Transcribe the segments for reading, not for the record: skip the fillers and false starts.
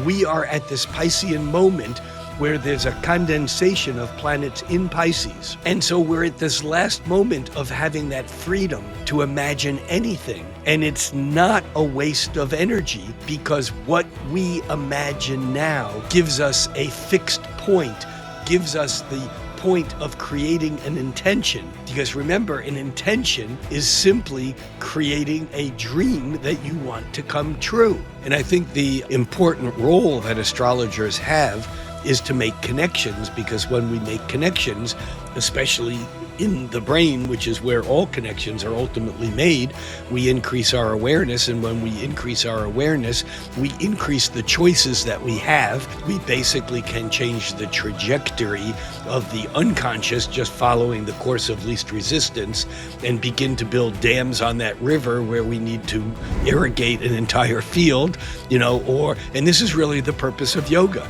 We are at this Piscean moment where there's a condensation of planets in Pisces. And so we're at this last moment of having that freedom to imagine anything. And it's not a waste of energy, because what we imagine now gives us a fixed point, gives us the point of creating an intention. Because remember, an intention is simply creating a dream that you want to come true. And I think the important role that astrologers have is to make connections, because when we make connections, especially in the brain, which is where all connections are ultimately made, we increase our awareness. And when we increase our awareness, we increase the choices that we have. We basically can change the trajectory of the unconscious just following the course of least resistance, and begin to build dams on that river where we need to irrigate an entire field, and this is really the purpose of yoga.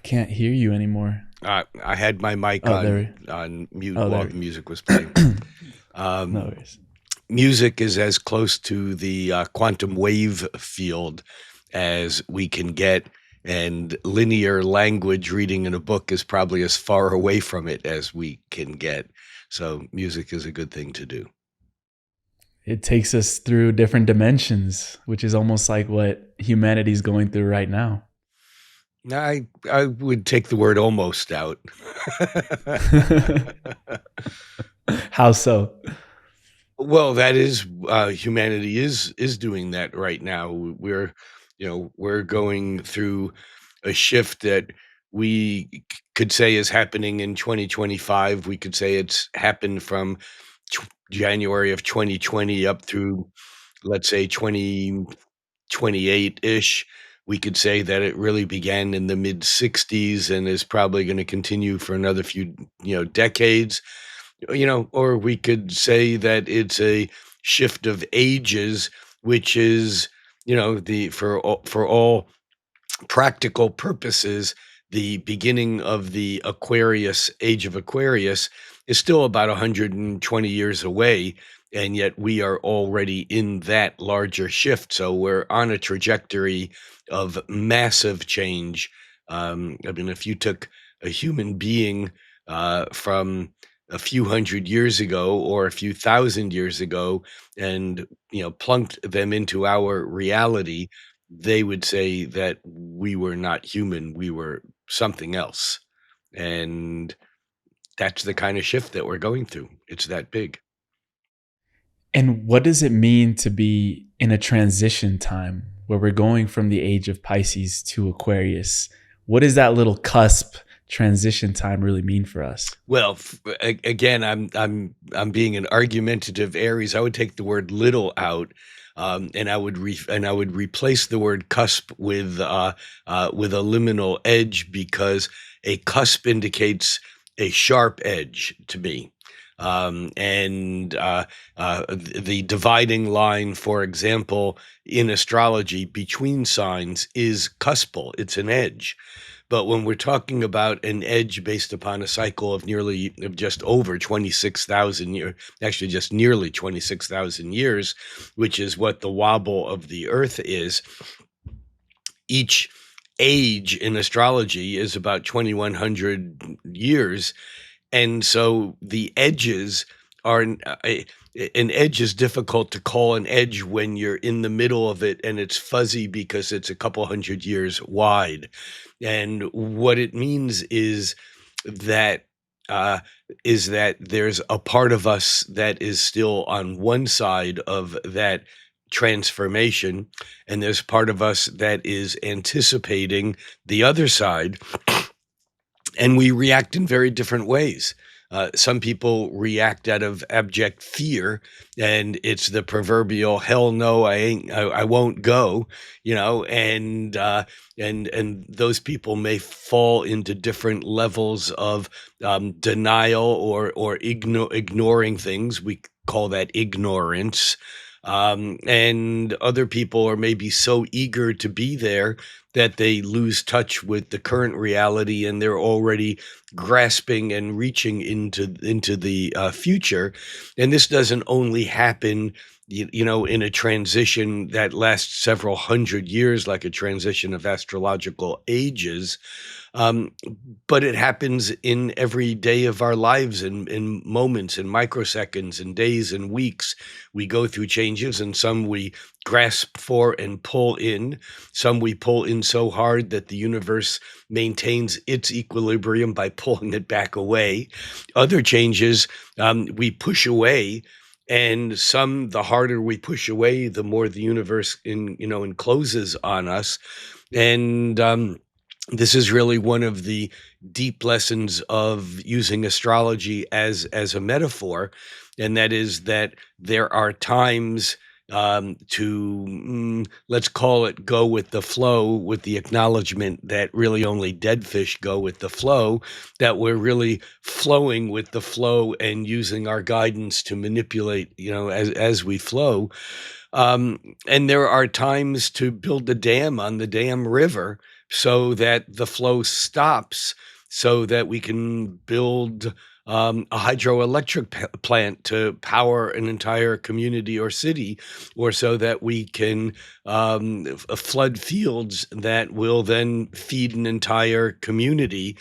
Can't hear you anymore. I had my mic on mute while the music was playing. No worries. Music is as close to the quantum wave field as we can get, and linear language reading in a book is probably as far away from it as we can get. So music is a good thing to do. It takes us through different dimensions, which is almost like what humanity's going through right now. I would take the word almost out. How so? Well, that is humanity is doing that right now. We're going through a shift that we could say is happening in 2025. We could say it's happened from January of 2020 up through, let's say, 2028-ish. We could say that it really began in the mid 60s and is probably going to continue for another few, decades, or we could say that it's a shift of ages, which is, for all practical purposes, the beginning of the Aquarius, age of Aquarius, is still about 120 years away. And yet we are already in that larger shift. So we're on a trajectory of massive change. If you took a human being from a few hundred years ago or a few thousand years ago and, plunked them into our reality, they would say that we were not human, we were something else. And that's the kind of shift that we're going through. It's that big. And what does it mean to be in a transition time where we're going from the age of Pisces to Aquarius? What does that little cusp transition time really mean for us? Well, again, I'm being an argumentative Aries. I would take the word little out, and I would replace the word cusp with a liminal edge, because a cusp indicates a sharp edge to me. And the dividing line, for example, in astrology between signs is cuspal. It's an edge. But when we're talking about an edge based upon a cycle of just over 26,000 years, actually just nearly 26,000 years, which is what the wobble of the Earth is, each age in astrology is about 2,100 years. And so the edges are, an edge is difficult to call an edge when you're in the middle of it and it's fuzzy because it's a couple hundred years wide. And what it means is that there's a part of us that is still on one side of that transformation, and there's part of us that is anticipating the other side. And we react in very different ways. Some people react out of abject fear, and it's the proverbial "hell no, I won't go," and those people may fall into different levels of denial or ignoring things. We call that ignorance. And other people are maybe so eager to be there that they lose touch with the current reality and they're already grasping and reaching into the future. And this doesn't only happen, in a transition that lasts several hundred years, like a transition of astrological ages. Um, but it happens in every day of our lives, in moments, in microseconds, in days and weeks. We go through changes, and some we grasp for and pull in. Some we pull in so hard that the universe maintains its equilibrium by pulling it back away. Other changes we push away. And some, the harder we push away, the more the universe encloses on us. And this is really one of the deep lessons of using astrology as a metaphor, and that is that there are times to let's call it go with the flow, with the acknowledgement that really only dead fish go with the flow, that we're really flowing with the flow and using our guidance to manipulate, as we flow. And there are times to build a dam on the dam river so that the flow stops, so that we can build a hydroelectric plant to power an entire community or city, or so that we can flood fields that will then feed an entire community.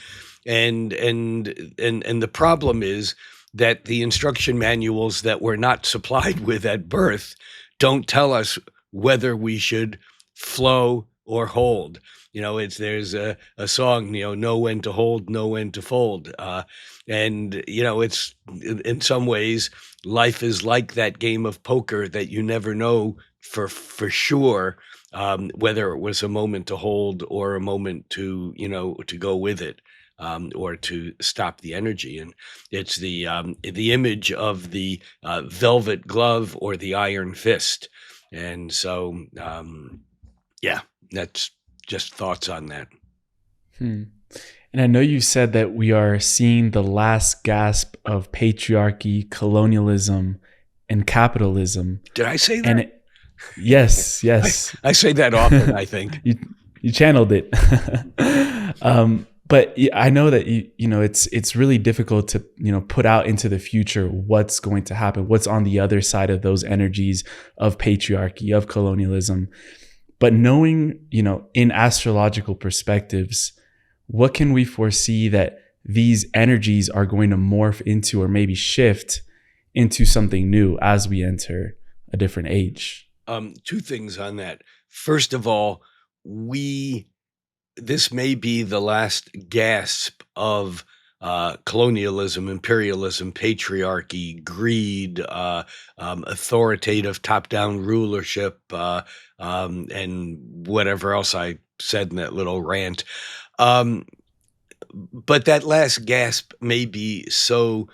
And the problem is that the instruction manuals that we're not supplied with at birth don't tell us whether we should flow or hold. There's a song, know when to hold, know when to fold. And it's in some ways, life is like that game of poker that you never know for sure whether it was a moment to hold or a moment to go with it. Or to stop the energy. And it's the image of the velvet glove or the iron fist. And so, yeah, that's just thoughts on that. And I know you said that we are seeing the last gasp of patriarchy, colonialism, and capitalism. Did I say that? And yes. I say that often, I think. You channeled it. But I know that it's really difficult to put out into the future what's going to happen, what's on the other side of those energies of patriarchy, of colonialism. But knowing, in astrological perspectives, what can we foresee that these energies are going to morph into, or maybe shift into something new as we enter a different age? Two things on that. First of all, this may be the last gasp of colonialism, imperialism, patriarchy, greed, authoritative top-down rulership, and whatever else I said in that little rant. But that last gasp may be so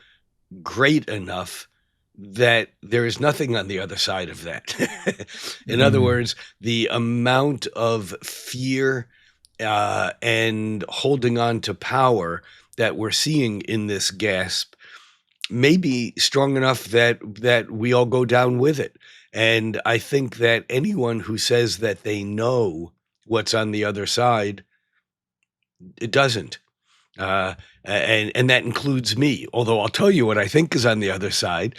great enough that there is nothing on the other side of that. In other words, the amount of fear and holding on to power that we're seeing in this gasp may be strong enough that we all go down with it. And I think that anyone who says that they know what's on the other side, it doesn't. And that includes me. Although I'll tell you what I think is on the other side.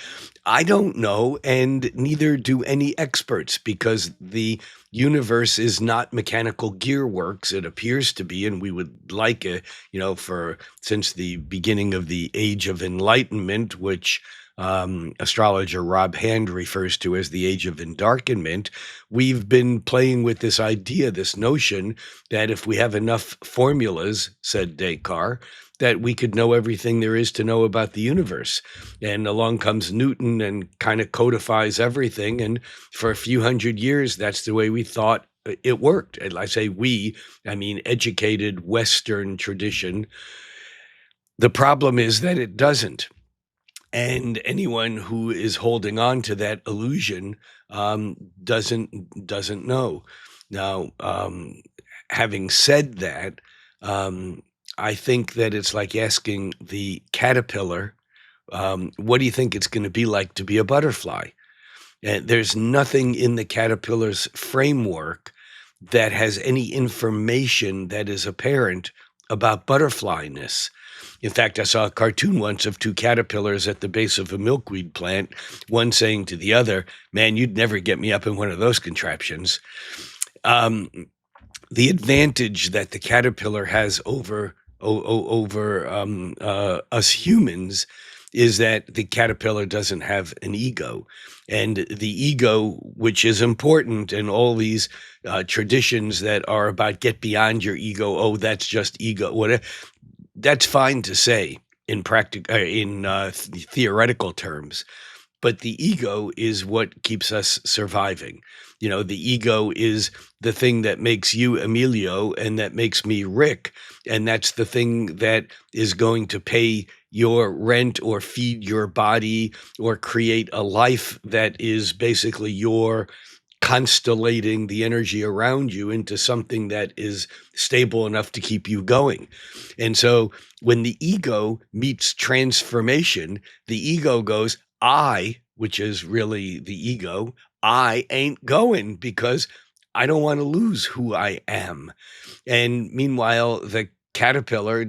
I don't know, and neither do any experts, because the universe is not mechanical gearworks. It appears to be, and we would like since the beginning of the Age of Enlightenment, which astrologer Rob Hand refers to as the Age of Endarkenment, we've been playing with this idea, this notion that if we have enough formulas, said Descartes, that we could know everything there is to know about the universe. And along comes Newton and kind of codifies everything. And for a few hundred years, that's the way we thought it worked. And I say we, I mean educated Western tradition. The problem is that it doesn't. And anyone who is holding on to that illusion doesn't know. Now, having said that, I think that it's like asking the caterpillar, what do you think it's going to be like to be a butterfly? And there's nothing in the caterpillar's framework that has any information that is apparent about butterflyness. In fact, I saw a cartoon once of two caterpillars at the base of a milkweed plant, one saying to the other, "Man, you'd never get me up in one of those contraptions." Um, the advantage that the caterpillar has over us humans is that the caterpillar doesn't have an ego, and the ego, which is important in all these traditions that are about get beyond your ego. Oh, that's just ego. Whatever. That's fine to say in theoretical terms, but the ego is what keeps us surviving. The ego is the thing that makes you Emilio and that makes me Rick, and that's the thing that is going to pay your rent or feed your body or create a life that is basically your constellating the energy around you into something that is stable enough to keep you going. And so when the ego meets transformation, the ego goes, I, which is really the ego, I ain't going because I don't want to lose who I am. And meanwhile, the caterpillar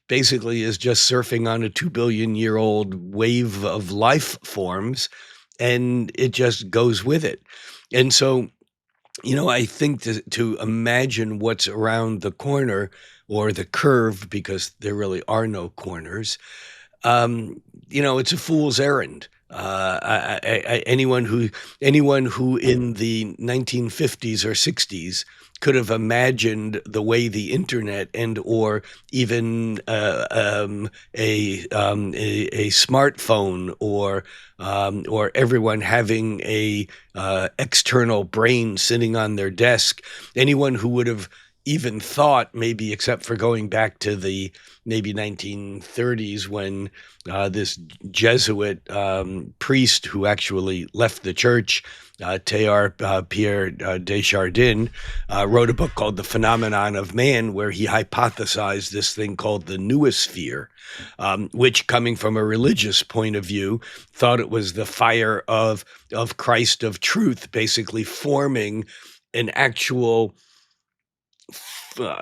basically is just surfing on a 2 billion-year-old wave of life forms, and it just goes with it. And so, I think to imagine what's around the corner or the curve, because there really are no corners, it's a fool's errand. Anyone who in the 1950s or 60s could have imagined the way the internet and or even a smartphone or everyone having a external brain sitting on their desk, anyone who would have even thought, maybe except for going back to the maybe 1930s when this Jesuit priest who actually left the church, Pierre Desjardins, wrote a book called The Phenomenon of Man, where he hypothesized this thing called the noosphere, which, coming from a religious point of view, thought it was the fire of Christ of truth, basically forming an actual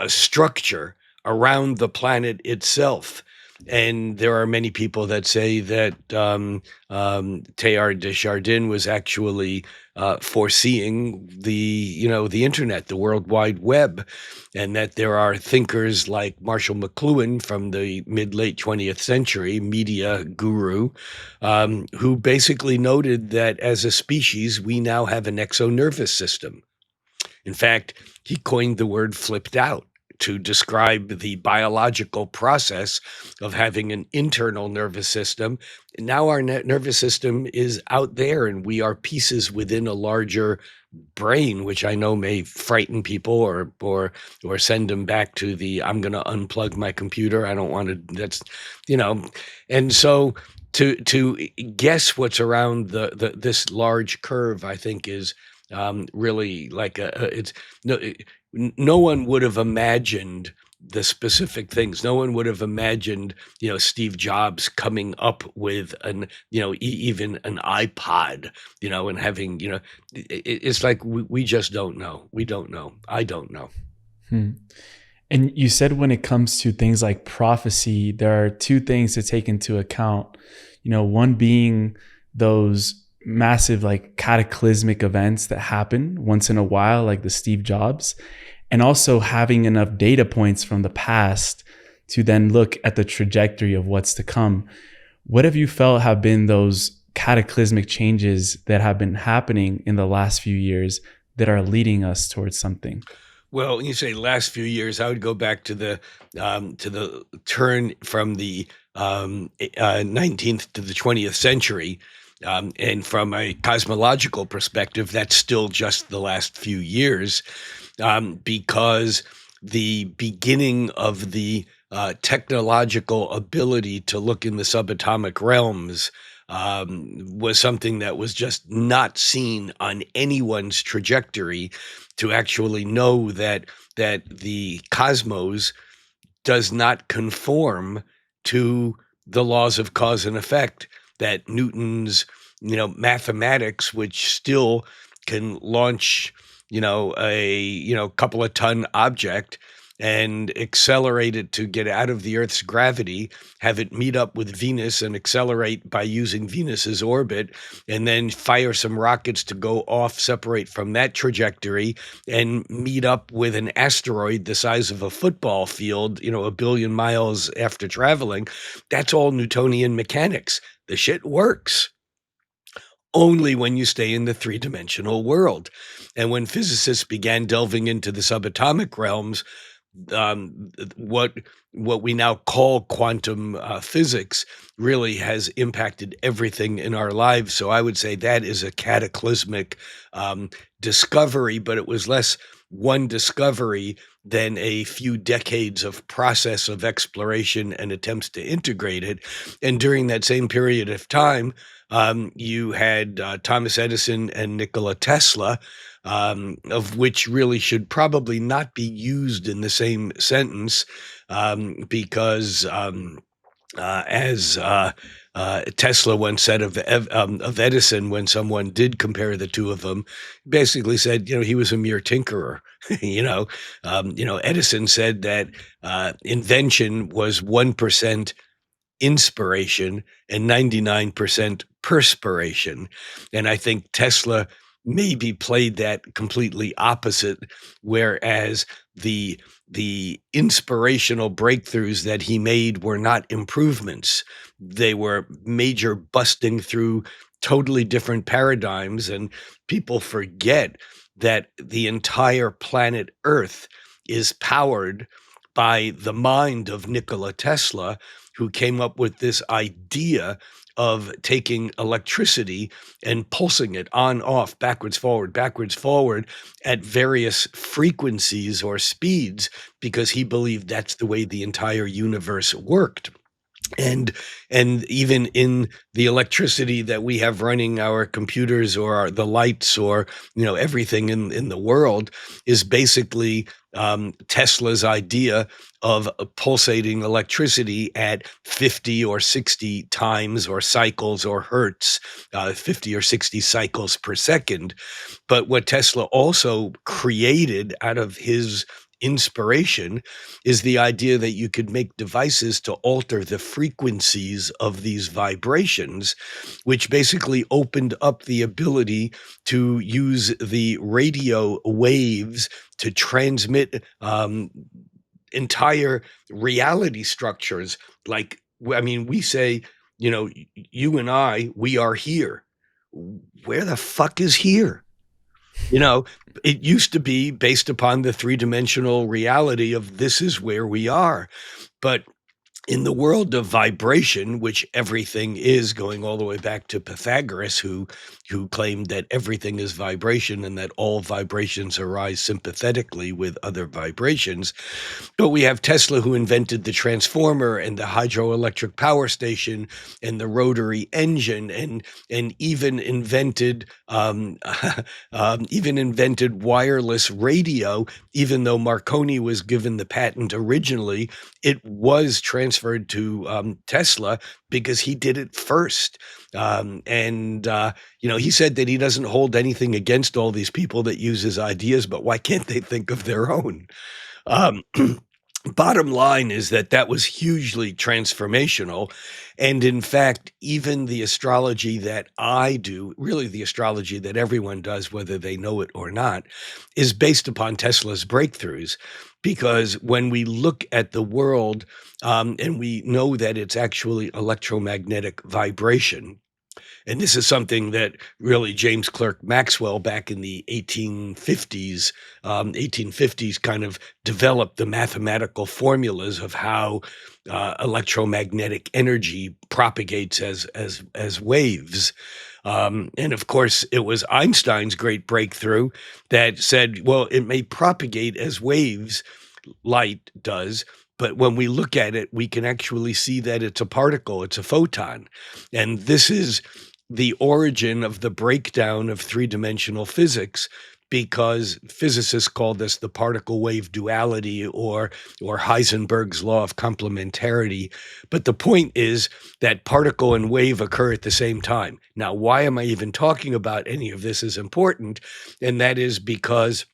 structure around the planet itself. And there are many people that say that Teilhard de Chardin was actually foreseeing the internet, the World Wide Web, and that there are thinkers like Marshall McLuhan from the mid-late 20th century, media guru, who basically noted that as a species, we now have an exonervous system. In fact, he coined the word flipped out to describe the biological process of having an internal nervous system. Now our nervous system is out there, and we are pieces within a larger brain, which I know may frighten people or send them back to the I'm going to unplug my computer. I don't want to. That's and so to guess what's around this large curve, I think is really like it's no one would have imagined the specific things. No one would have imagined, Steve Jobs coming up with even an iPod, and having, it's like we just don't know. We don't know. I don't know. And you said when it comes to things like prophecy, there are two things to take into account. One being those massive like cataclysmic events that happen once in a while, like the Steve Jobs, and also having enough data points from the past to then look at the trajectory of what's to come. What have you felt have been those cataclysmic changes that have been happening in the last few years that are leading us towards something? Well, when you say last few years, I would go back to the turn from the 19th to the 20th century. And from a cosmological perspective, that's still just the last few years, because the beginning of the technological ability to look in the subatomic realms was something that was just not seen on anyone's trajectory, to actually know that the cosmos does not conform to the laws of cause and effect, that Newton's mathematics, which still can launch couple of ton object and accelerate it to get out of the Earth's gravity, have it meet up with Venus and accelerate by using Venus's orbit, and then fire some rockets to go off, separate from that trajectory, and meet up with an asteroid the size of a football field, 1 billion miles after traveling. That's all Newtonian mechanics. The shit works only when you stay in the three-dimensional world. And when physicists began delving into the subatomic realms, what we now call quantum physics really has impacted everything in our lives. So I would say that is a cataclysmic discovery, but it was less one discovery than a few decades of process of exploration and attempts to integrate it. And during that same period of time, you had Thomas Edison and Nikola Tesla, of which really should probably not be used in the same sentence, because as Tesla once said of Edison, when someone did compare the two of them, basically said, he was a mere tinkerer. Edison said that invention was 1% inspiration and 99% perspiration. And I think Tesla maybe played that completely opposite, whereas the inspirational breakthroughs that he made were not improvements. They were major busting through totally different paradigms, and people forget that the entire planet Earth is powered by the mind of Nikola Tesla, who came up with this idea of taking electricity and pulsing it on, off, backwards, forward at various frequencies or speeds, because he believed that's the way the entire universe worked. And even in the electricity that we have running our computers or the lights or everything in the world is basically Tesla's idea of pulsating electricity at 50 or 60 times or cycles or hertz, 50 or 60 cycles per second. But what Tesla also created out of his inspiration is the idea that you could make devices to alter the frequencies of these vibrations, which basically opened up the ability to use the radio waves to transmit entire reality structures. Like, we say, you and I, we are here. Where the fuck is here? It used to be based upon the three-dimensional reality of this is where we are. But in the world of vibration, which everything is, going all the way back to Pythagoras, who claimed that everything is vibration and that all vibrations arise sympathetically with other vibrations. But we have Tesla, who invented the transformer and the hydroelectric power station and the rotary engine, and even invented wireless radio. Even though Marconi was given the patent originally, it was transferred to Tesla because he did it first. He said that he doesn't hold anything against all these people that use his ideas, but why can't they think of their own? Um, Bottom line is that was hugely transformational. And in fact, even the astrology that I do, really the astrology that everyone does, whether they know it or not, is based upon Tesla's breakthroughs. Because when we look at the world, and we know that it's actually electromagnetic vibration, and this is something that really James Clerk Maxwell back in the 1850s kind of developed the mathematical formulas of how electromagnetic energy propagates as waves. And of course, it was Einstein's great breakthrough that said, well, it may propagate as waves, light does, but when we look at it, we can actually see that it's a particle, it's a photon. And this is the origin of the breakdown of three-dimensional physics, because physicists call this the particle wave duality or Heisenberg's law of complementarity. But the point is that particle and wave occur at the same time. Now, why am I even talking about any of this is important? And that is because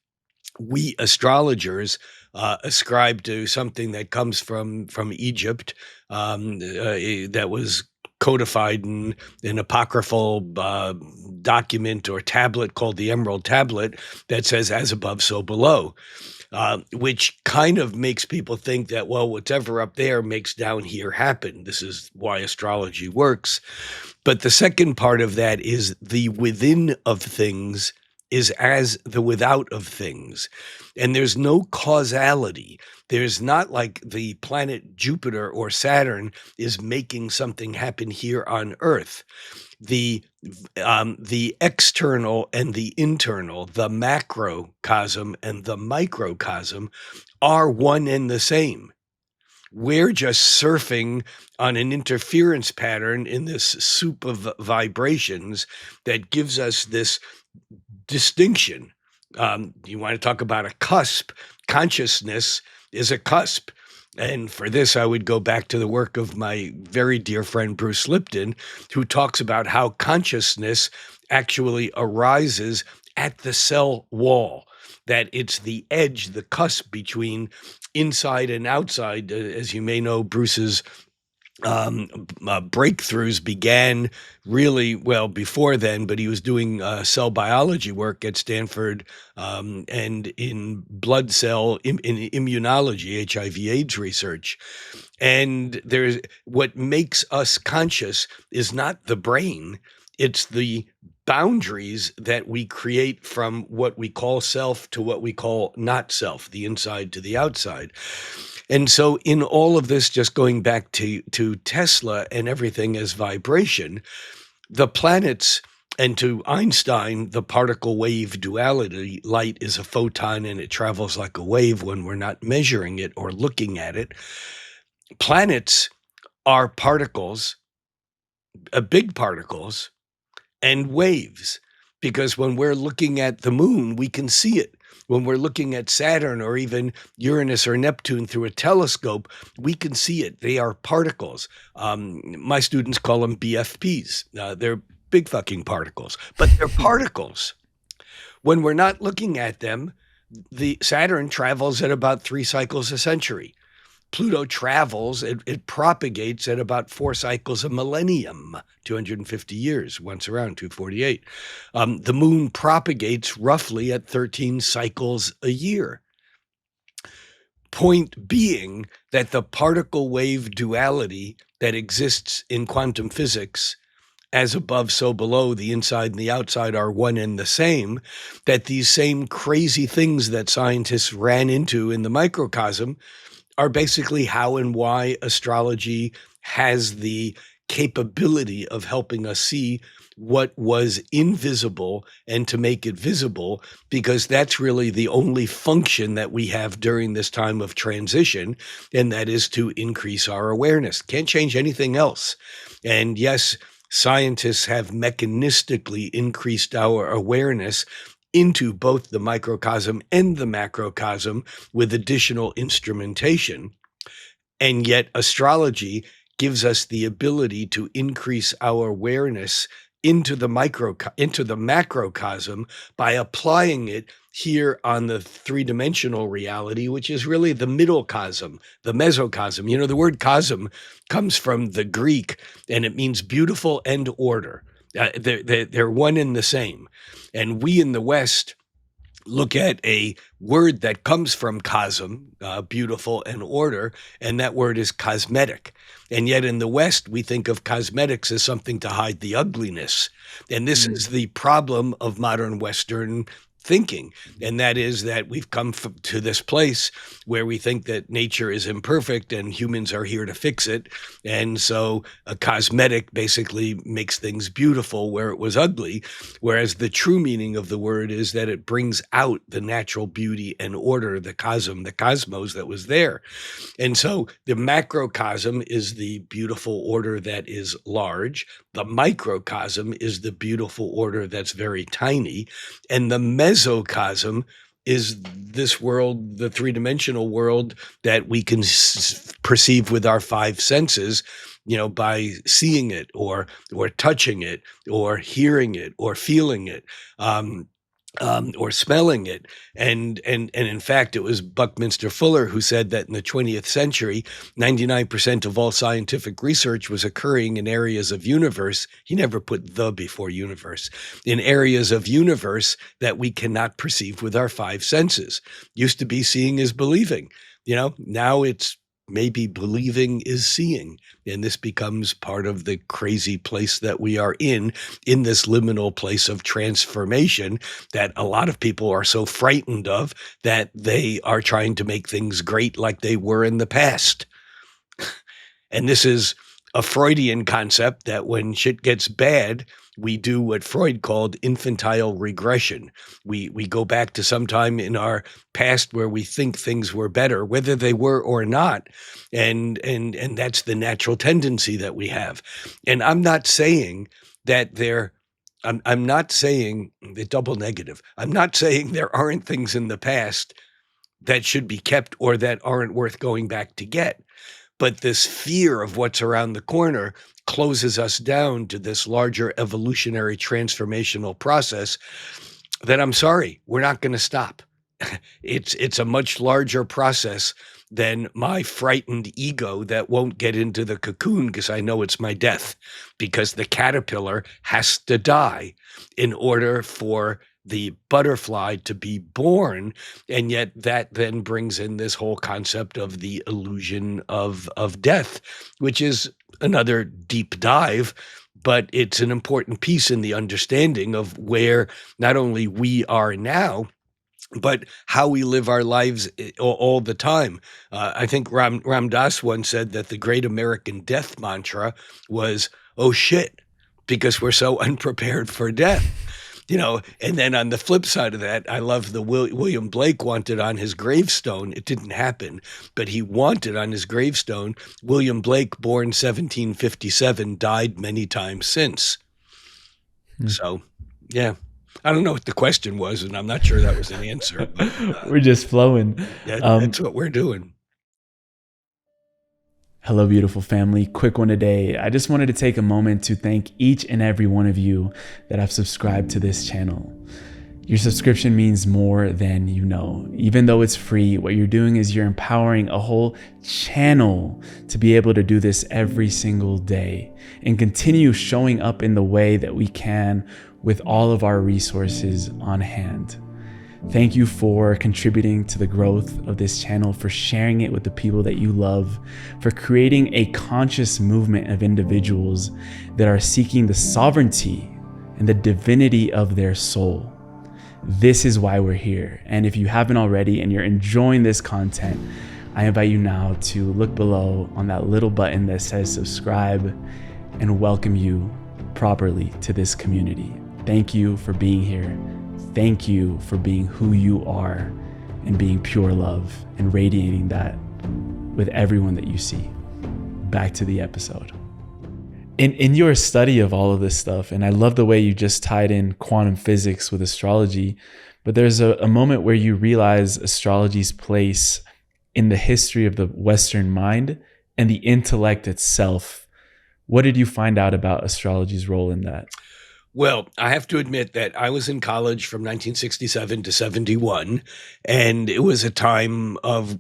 we astrologers ascribe to something that comes from Egypt, that was codified in an apocryphal document or tablet called the Emerald Tablet that says "as above, so below." Which kind of makes people think that, well, whatever up there makes down here happen. This is why astrology works. But the second part of that is the within of things is as the without of things. And there's no causality. There's not like the planet Jupiter or Saturn is making something happen here on Earth. The external and the internal, the macrocosm and the microcosm, are one and the same. We're just surfing on an interference pattern in this soup of vibrations that gives us this distinction. You want to talk about a cusp? Consciousness is a cusp. And for this, I would go back to the work of my very dear friend Bruce Lipton, who talks about how consciousness actually arises at the cell wall, that it's the edge, the cusp between inside and outside. As you may know, Bruce's breakthroughs began really well before then, but he was doing cell biology work at Stanford, and in blood cell in immunology, HIV/AIDS research. And there's what makes us conscious is not the brain, it's the boundaries that we create from what we call self to what we call not self, the inside to the outside. And so in all of this, just going back to Tesla and everything as vibration, the planets, and to Einstein, the particle wave duality, light is a photon and it travels like a wave when we're not measuring it or looking at it. Planets are particles, big particles, and waves, because when we're looking at the moon, we can see it. When we're looking at Saturn or even Uranus or Neptune through a telescope, we can see it. They are particles. My students call them BFPs. They're big fucking particles, but they're particles. When we're not looking at them, the Saturn travels at about 3 cycles a century. Pluto travels, it propagates at about 4 cycles a millennium, 250 years, once around 248. The moon propagates roughly at 13 cycles a year. Point being that the particle wave duality that exists in quantum physics, as above, so below, the inside and the outside are one and the same, that these same crazy things that scientists ran into in the microcosm are basically how and why astrology has the capability of helping us see what was invisible and to make it visible, because that's really the only function that we have during this time of transition, and that is to increase our awareness. Can't change anything else. And yes, scientists have mechanistically increased our awareness into both the microcosm and the macrocosm with additional instrumentation. And yet astrology gives us the ability to increase our awareness into the macrocosm by applying it here on the 3-dimensional reality, which is really the middle cosm, the mesocosm. You know, the word cosm comes from the Greek, and it means beautiful and order. They're one and the same. And we in the West look at a word that comes from cosm, beautiful and order, and that word is cosmetic. And yet in the West, we think of cosmetics as something to hide the ugliness. And this is the problem of modern Western thinking. And that is that we've come to this place where we think that nature is imperfect and humans are here to fix it. And so a cosmetic basically makes things beautiful where it was ugly, whereas the true meaning of the word is that it brings out the natural beauty and order, the cosm, the cosmos that was there. And so the macrocosm is the beautiful order that is large. The microcosm is the beautiful order that's very tiny. And the mesocosm is this world, the three-dimensional world that we can perceive with our five senses, by seeing it or touching it or hearing it or feeling it. Or smelling it. And in fact, it was Buckminster Fuller who said that in the 20th century, 99% of all scientific research was occurring in areas of universe. He never put the before universe, in areas of universe that we cannot perceive with our five senses. Used to be seeing is believing. Now it's maybe believing is seeing. And this becomes part of the crazy place that we are in this liminal place of transformation that a lot of people are so frightened of that they are trying to make things great like they were in the past. And this is a Freudian concept that when shit gets bad, we do what Freud called infantile regression. We go back to some time in our past where we think things were better, whether they were or not. And that's the natural tendency that we have. And I'm not saying that I'm not saying the double negative. I'm not saying there aren't things in the past that should be kept or that aren't worth going back to get. But this fear of what's around the corner closes us down to this larger evolutionary transformational process that, I'm sorry, we're not going to stop. It's a much larger process than my frightened ego that won't get into the cocoon because I know it's my death, because the caterpillar has to die in order for the butterfly to be born. And yet that then brings in this whole concept of the illusion of death, which is another deep dive, but it's an important piece in the understanding of where not only we are now, but how we live our lives all the time. I think Ram Dass once said that the great American death mantra was, oh shit, because we're so unprepared for death. And then on the flip side of that, I love the William Blake wanted on his gravestone. It didn't happen, but he wanted on his gravestone, William Blake, born 1757, died many times since. So, yeah. I don't know what the question was, and I'm not sure that was an answer. But, we're just flowing. Yeah, that's what we're doing. Hello, beautiful family. Quick one today. I just wanted to take a moment to thank each and every one of you that have subscribed to this channel. Your subscription means more than you know. Even though it's free, what you're doing is you're empowering a whole channel to be able to do this every single day and continue showing up in the way that we can with all of our resources on hand. Thank you for contributing to the growth of this channel, for sharing it with the people that you love, for creating a conscious movement of individuals that are seeking the sovereignty and the divinity of their soul. This is why we're here. And if you haven't already and you're enjoying this content, I invite you now to look below on that little button that says subscribe and welcome you properly to this community. Thank you for being here. Thank you for being who you are and being pure love and radiating that with everyone that you see. Back to the episode. In your study of all of this stuff, and I love the way you just tied in quantum physics with astrology, but there's a moment where you realize astrology's place in the history of the Western mind and the intellect itself. What did you find out about astrology's role in that? Well, I have to admit that I was in college from 1967 to 71, and it was a time of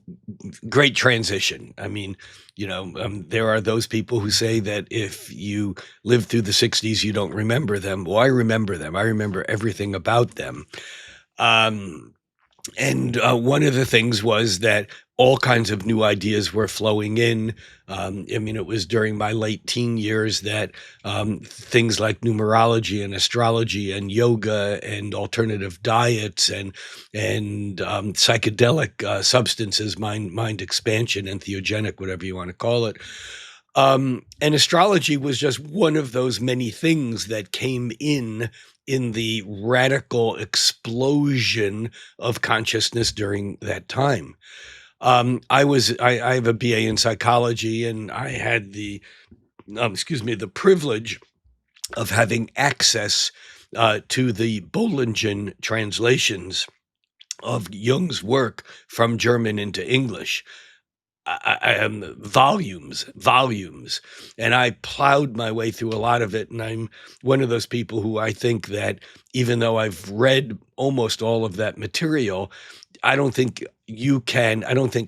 great transition. I mean, there are those people who say that if you live through the 60s, you don't remember them. Well, I remember them. I remember everything about them. And one of the things was that all kinds of new ideas were flowing in. It was during my late teen years that things like numerology and astrology and yoga and alternative diets and psychedelic substances, mind expansion, entheogenic, whatever you want to call it. And astrology was just one of those many things that came in the radical explosion of consciousness during that time. I have a BA in psychology, and I had the privilege of having access to the Bollingen translations of Jung's work from German into English. Volumes, and I plowed my way through a lot of it. And I'm one of those people who I think that even though I've read almost all of that material, I don't think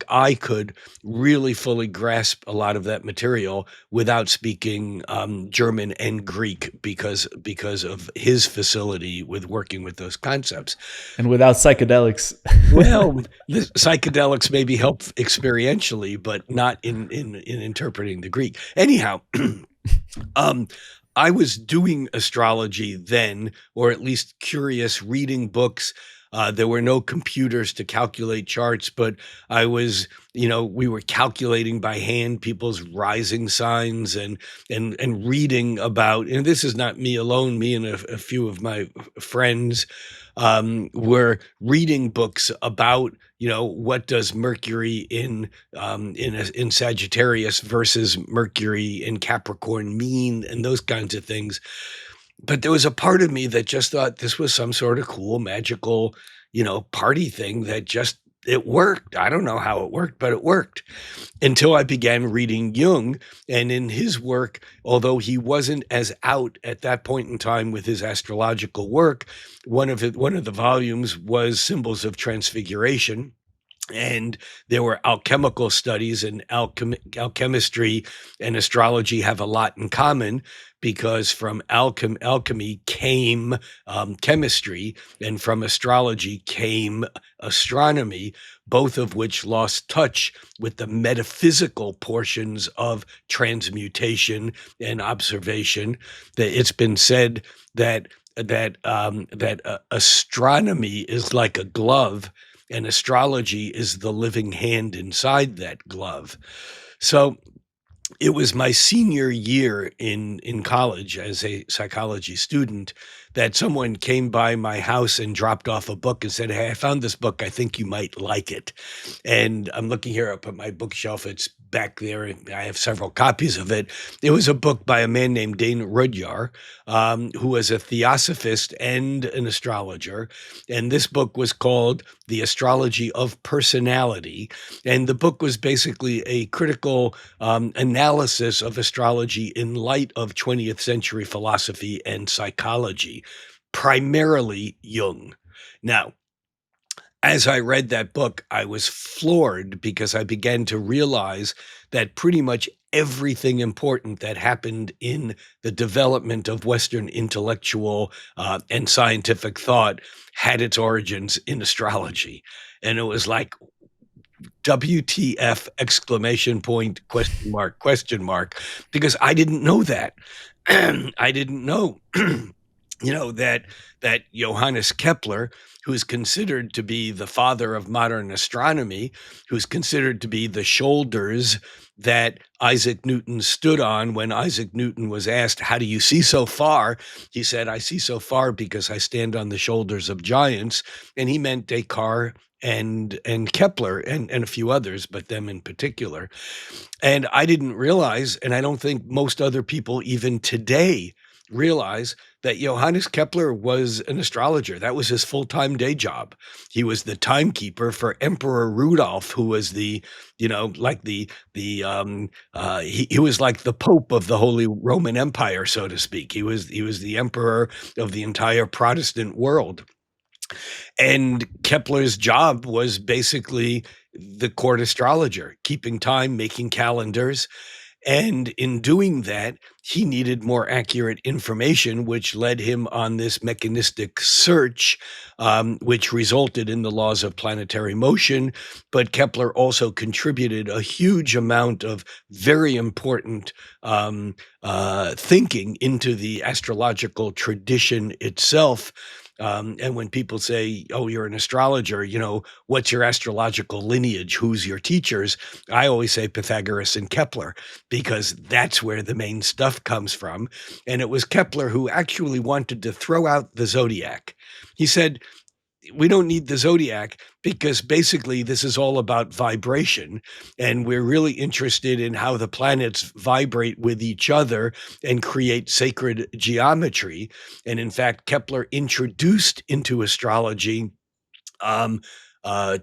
I could really fully grasp a lot of that material without speaking German and Greek because of his facility with working with those concepts. And without psychedelics. Well, the psychedelics maybe help experientially, but not in interpreting the Greek. Anyhow, um, I was doing astrology then, or at least curious, reading books. There were no computers to calculate charts, but I was, we were calculating by hand people's rising signs and reading about. And this is not me alone. Me and a few of my friends were reading books about, what does Mercury in Sagittarius versus Mercury in Capricorn mean, and those kinds of things. But there was a part of me that just thought this was some sort of cool, magical, party thing that just it worked. I don't know how it worked, but it worked until I began reading Jung. And in his work, although he wasn't as out at that point in time with his astrological work, one of the volumes was Symbols of Transfiguration. And there were alchemical studies, and alchemistry and astrology have a lot in common because from alchemy came chemistry, and from astrology came astronomy, both of which lost touch with the metaphysical portions of transmutation and observation. That it's been said that astronomy is like a glove, and astrology is the living hand inside that glove. So it was my senior year in college as a psychology student that someone came by my house and dropped off a book and said, "Hey, I found this book. I think you might like it." And I'm looking here up at my bookshelf. It's back there, and I have several copies of it. It was a book by a man named Dane Rudhyar, who was a theosophist and an astrologer. And this book was called The Astrology of Personality. And the book was basically a critical analysis of astrology in light of 20th century philosophy and psychology, primarily Jung. Now, as I read that book, I was floored because I began to realize that pretty much everything important that happened in the development of Western intellectual and scientific thought had its origins in astrology. And it was like, WTF, exclamation point, question mark, because I didn't know that. I didn't know, that Johannes Kepler, who's considered to be the father of modern astronomy, who's considered to be the shoulders that Isaac Newton stood on when Isaac Newton was asked, "How do you see so far?" He said, "I see so far because I stand on the shoulders of giants." And he meant Descartes and Kepler and a few others, but them in particular. And I didn't realize, and I don't think most other people even today realize, that Johannes Kepler was an astrologer. That was his full-time day job. He was the timekeeper for Emperor Rudolph, who was the, like he was like the Pope of the Holy Roman Empire, so to speak. He was the emperor of the entire Protestant world. And Kepler's job was basically the court astrologer, keeping time, making calendars. And in doing that, he needed more accurate information, which led him on this mechanistic search, which resulted in the laws of planetary motion. But Kepler also contributed a huge amount of very important thinking into the astrological tradition itself. And when people say, "Oh, you're an astrologer, what's your astrological lineage? Who's your teachers?" I always say Pythagoras and Kepler, because that's where the main stuff comes from. And it was Kepler who actually wanted to throw out the zodiac. He said, we don't need the zodiac because basically this is all about vibration. And we're really interested in how the planets vibrate with each other and create sacred geometry. And in fact, Kepler introduced into astrology um,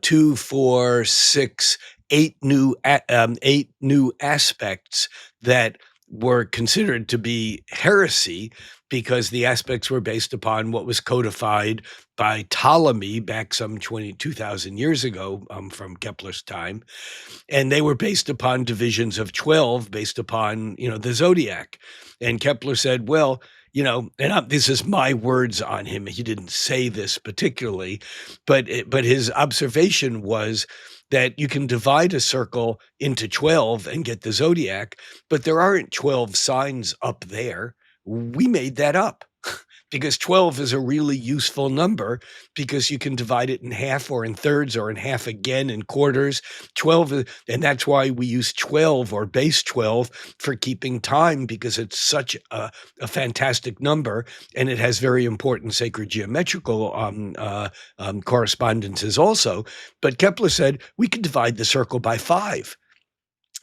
2, 4, 6, 8 new aspects that were considered to be heresy because the aspects were based upon what was codified by Ptolemy back some 22,000 years ago from Kepler's time. And they were based upon divisions of 12 based upon, the zodiac. And Kepler said, well, this is my words on him. He didn't say this particularly, but his observation was that you can divide a circle into 12 and get the zodiac, but there aren't 12 signs up there. We made that up because 12 is a really useful number because you can divide it in half or in thirds or in half again in quarters. 12, and that's why we use 12 or base 12 for keeping time, because it's such a fantastic number and it has very important sacred geometrical correspondences also. But Kepler said we could divide the circle by 5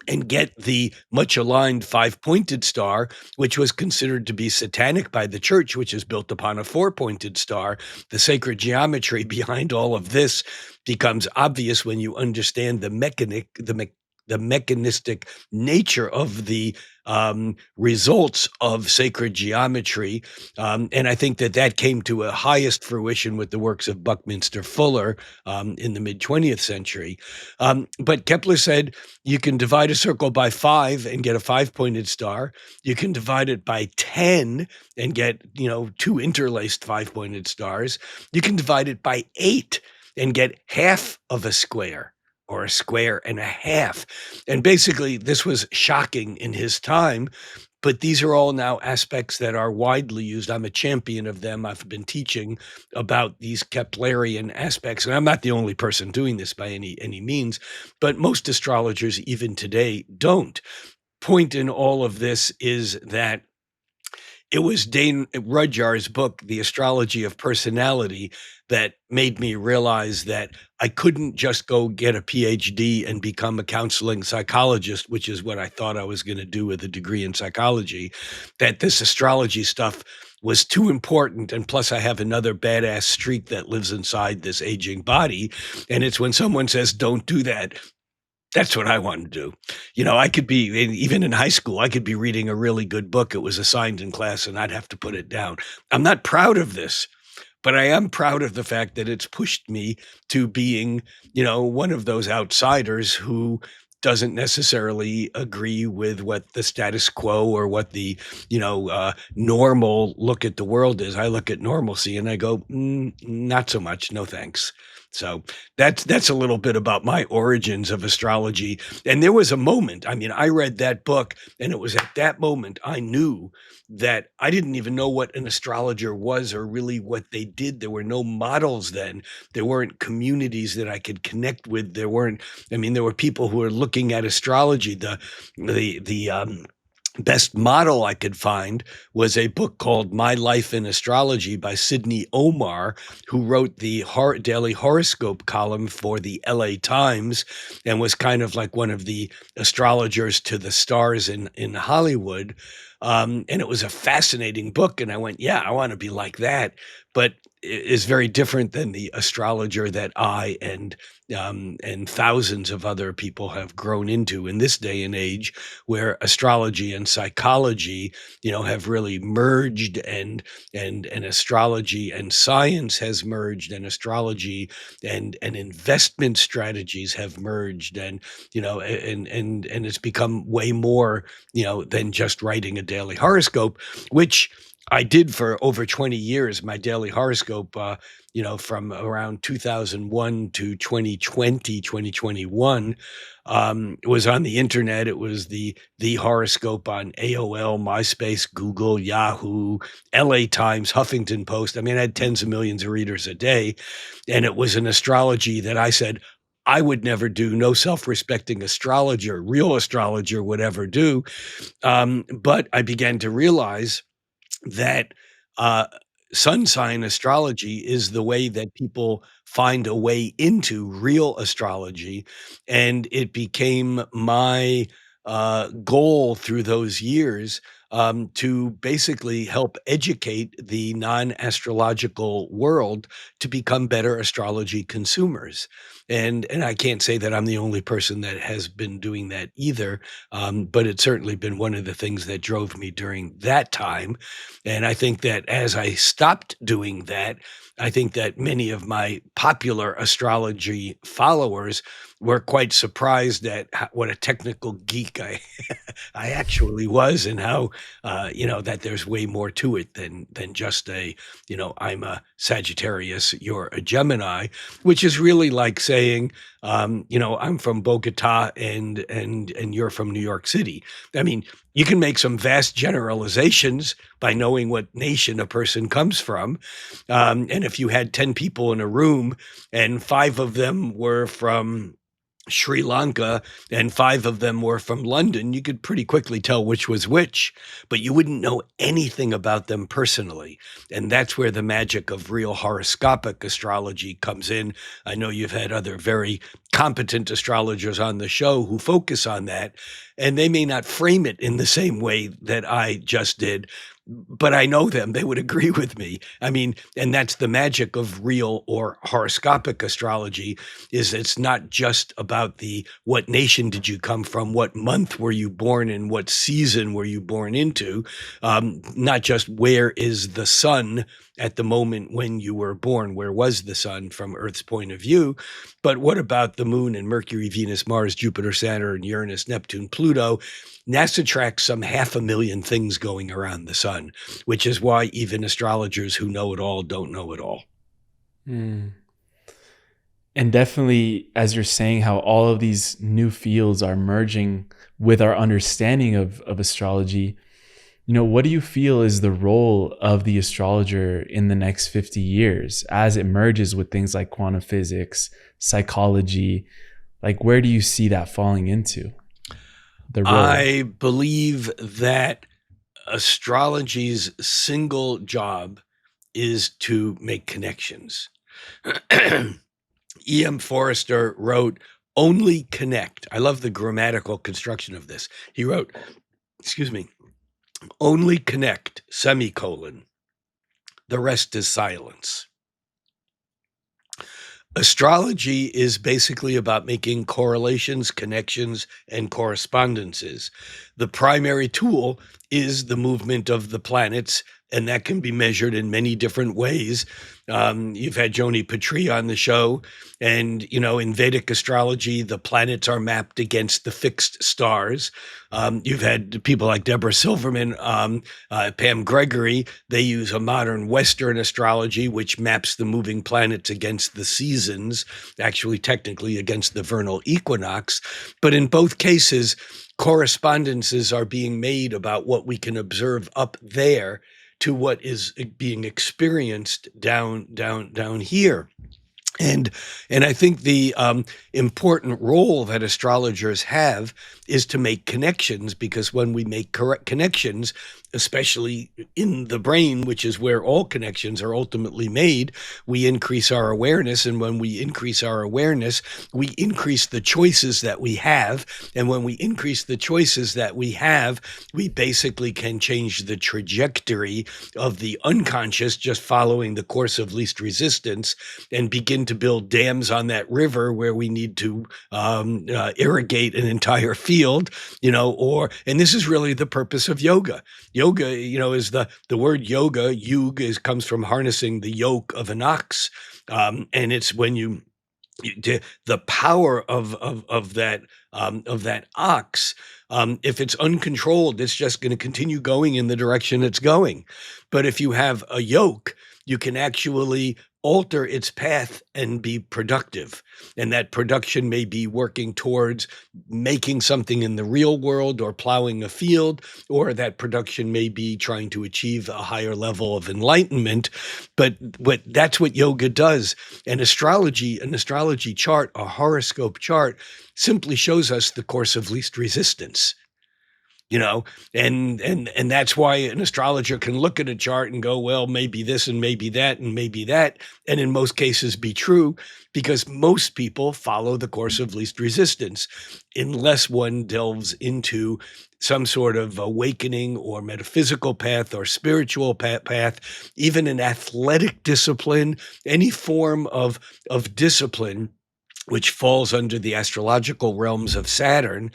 and get the much aligned 5-pointed star, which was considered to be satanic by the church, which is built upon a 4-pointed star. The sacred geometry behind all of this becomes obvious when you understand the mechanistic nature of the results of sacred geometry. And I think that came to a highest fruition with the works of Buckminster Fuller in the mid-20th century. But Kepler said you can divide a circle by 5 and get a 5-pointed star. You can divide it by 10 and get, 2 interlaced 5-pointed stars. You can divide it by 8 and get half of a square, or a square and a half. And basically, this was shocking in his time, but these are all now aspects that are widely used. I'm a champion of them. I've been teaching about these Keplerian aspects, and I'm not the only person doing this by any means, but most astrologers, even today, don't. Point in all of this is that it was Dane Rudhyar's book, The Astrology of Personality, that made me realize that I couldn't just go get a PhD and become a counseling psychologist, which is what I thought I was going to do with a degree in psychology, that this astrology stuff was too important. And plus, I have another badass streak that lives inside this aging body. And it's when someone says, don't do that, that's what I want to do. I could be, even in high school, I could be reading a really good book. It was assigned in class and I'd have to put it down. I'm not proud of this, but I am proud of the fact that it's pushed me to being, one of those outsiders who doesn't necessarily agree with what the status quo or what the, normal look at the world is. I look at normalcy and I go, not so much. No, thanks. So that's a little bit about my origins of astrology. And there was a moment, I read that book, and it was at that moment I knew that I didn't even know what an astrologer was or really what they did. There were no models then. There weren't communities that I could connect with. There were people who were looking at astrology. The best model I could find was a book called My Life in Astrology by Sidney Omar, who wrote the daily horoscope column for the LA Times and was kind of like one of the astrologers to the stars in Hollywood. And it was a fascinating book. And I went, yeah, I want to be like that. But it is very different than the astrologer that I and thousands of other people have grown into in this day and age, where astrology and psychology, have really merged, and astrology and science has merged, and astrology and investment strategies have merged, and it's become way more, than just writing a daily horoscope, which I did for over 20 years. My daily horoscope, from around 2001 to 2020, 2021, was on the internet. It was the horoscope on AOL, MySpace, Google, Yahoo, LA Times, Huffington Post. I had tens of millions of readers a day. And it was an astrology that I said I would never do. No self-respecting astrologer, real astrologer would ever do. But I began to realize that sun sign astrology is the way that people find a way into real astrology, and it became my goal through those years to basically help educate the non-astrological world to become better astrology consumers. And I can't say that I'm the only person that has been doing that either, but it's certainly been one of the things that drove me during that time. And I think that as I stopped doing that, I think that many of my popular astrology followers were quite surprised at what a technical geek I actually was, and how that there's way more to it than just I'm a Sagittarius, you're a Gemini, which is really like saying I'm from Bogota and you're from New York City. I mean, you can make some vast generalizations by knowing what nation a person comes from. And if you had 10 people in a room and five of them were from Sri Lanka and five of them were from London, you could pretty quickly tell which was which, but you wouldn't know anything about them personally. And that's where the magic of real horoscopic astrology comes in. I know you've had other very competent astrologers on the show who focus on that, and they may not frame it in the same way that I just did, but I know them. They would agree with me. I mean, and that's the magic of real or horoscopic astrology, is it's not just about the what nation did you come from, what month were you born in, what season were you born into, not just where is the sun at the moment when you were born, where was the sun from Earth's point of view, but what about the moon and Mercury, Venus, Mars, Jupiter, Saturn, Uranus, Neptune, Pluto. NASA tracks some 500,000 things going around the sun, which is why even astrologers who know it all don't know it all. Mm. And definitely, as you're saying, how all of these new fields are merging with our understanding of astrology, what do you feel is the role of the astrologer in the next 50 years as it merges with things like quantum physics, psychology? Like, where do you see that falling into? The role. I believe that astrology's single job is to make connections. E.M. Forrester wrote, "Only connect." I love the grammatical construction of this. He wrote, "Only connect, semicolon. The rest is silence." Astrology is basically about making correlations, connections, and correspondences. The primary tool is the movement of the planets, and that can be measured in many different ways. You've had Joni Patri on the show, and in Vedic astrology, the planets are mapped against the fixed stars. You've had people like Deborah Silverman, Pam Gregory. They use a modern Western astrology, which maps the moving planets against the seasons, actually technically against the vernal equinox. But in both cases, correspondences are being made about what we can observe up there to what is being experienced down here. And I think the important role that astrologers have is to make connections, because when we make correct connections, especially in the brain, which is where all connections are ultimately made, we increase our awareness. And when we increase our awareness, we increase the choices that we have. And when we increase the choices that we have, we basically can change the trajectory of the unconscious, just following the course of least resistance, and begin to build dams on that river where we need to irrigate an entire field, and this is really the purpose of yoga. Yoga, is the word yoga, comes from harnessing the yoke of an ox. And it's when the power of that ox, if it's uncontrolled, it's just going to continue going in the direction it's going. But if you have a yoke, you can actually alter its path and be productive. And that production may be working towards making something in the real world or plowing a field, or that production may be trying to achieve a higher level of enlightenment. But that's what yoga does. And astrology, an astrology chart, a horoscope chart, simply shows us the course of least resistance. you know, and that's why an astrologer can look at a chart and go, well, maybe this and maybe that and maybe that, and in most cases be true, because most people follow the course of least resistance unless one delves into some sort of awakening or metaphysical path or spiritual path, even an athletic discipline, any form of discipline which falls under the astrological realms of Saturn,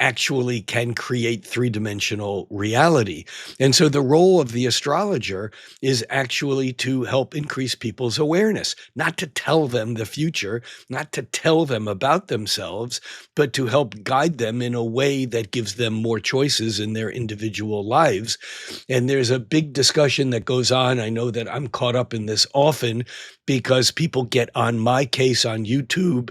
actually can create three-dimensional reality. And so the role of the astrologer is actually to help increase people's awareness, not to tell them the future, not to tell them about themselves, but to help guide them in a way that gives them more choices in their individual lives. And there's a big discussion that goes on. I know that I'm caught up in this often because people get on my case on YouTube,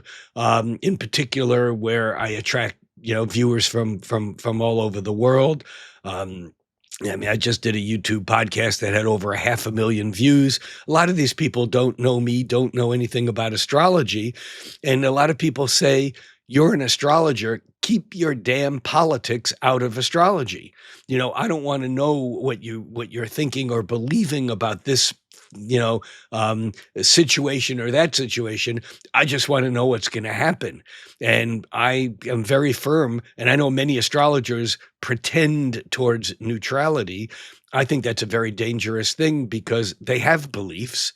in particular, where I attract viewers from all over the world. I mean, I just did a YouTube podcast that had over 500,000 views. A lot of these people don't know me, don't know anything about astrology, and a lot of people say, "You're an astrologer. Keep your damn politics out of astrology." I don't want to know what you're thinking or believing about this you know situation or that situation. I just want to know what's going to happen. And I am very firm, and I know many astrologers pretend towards neutrality. I think that's a very dangerous thing because they have beliefs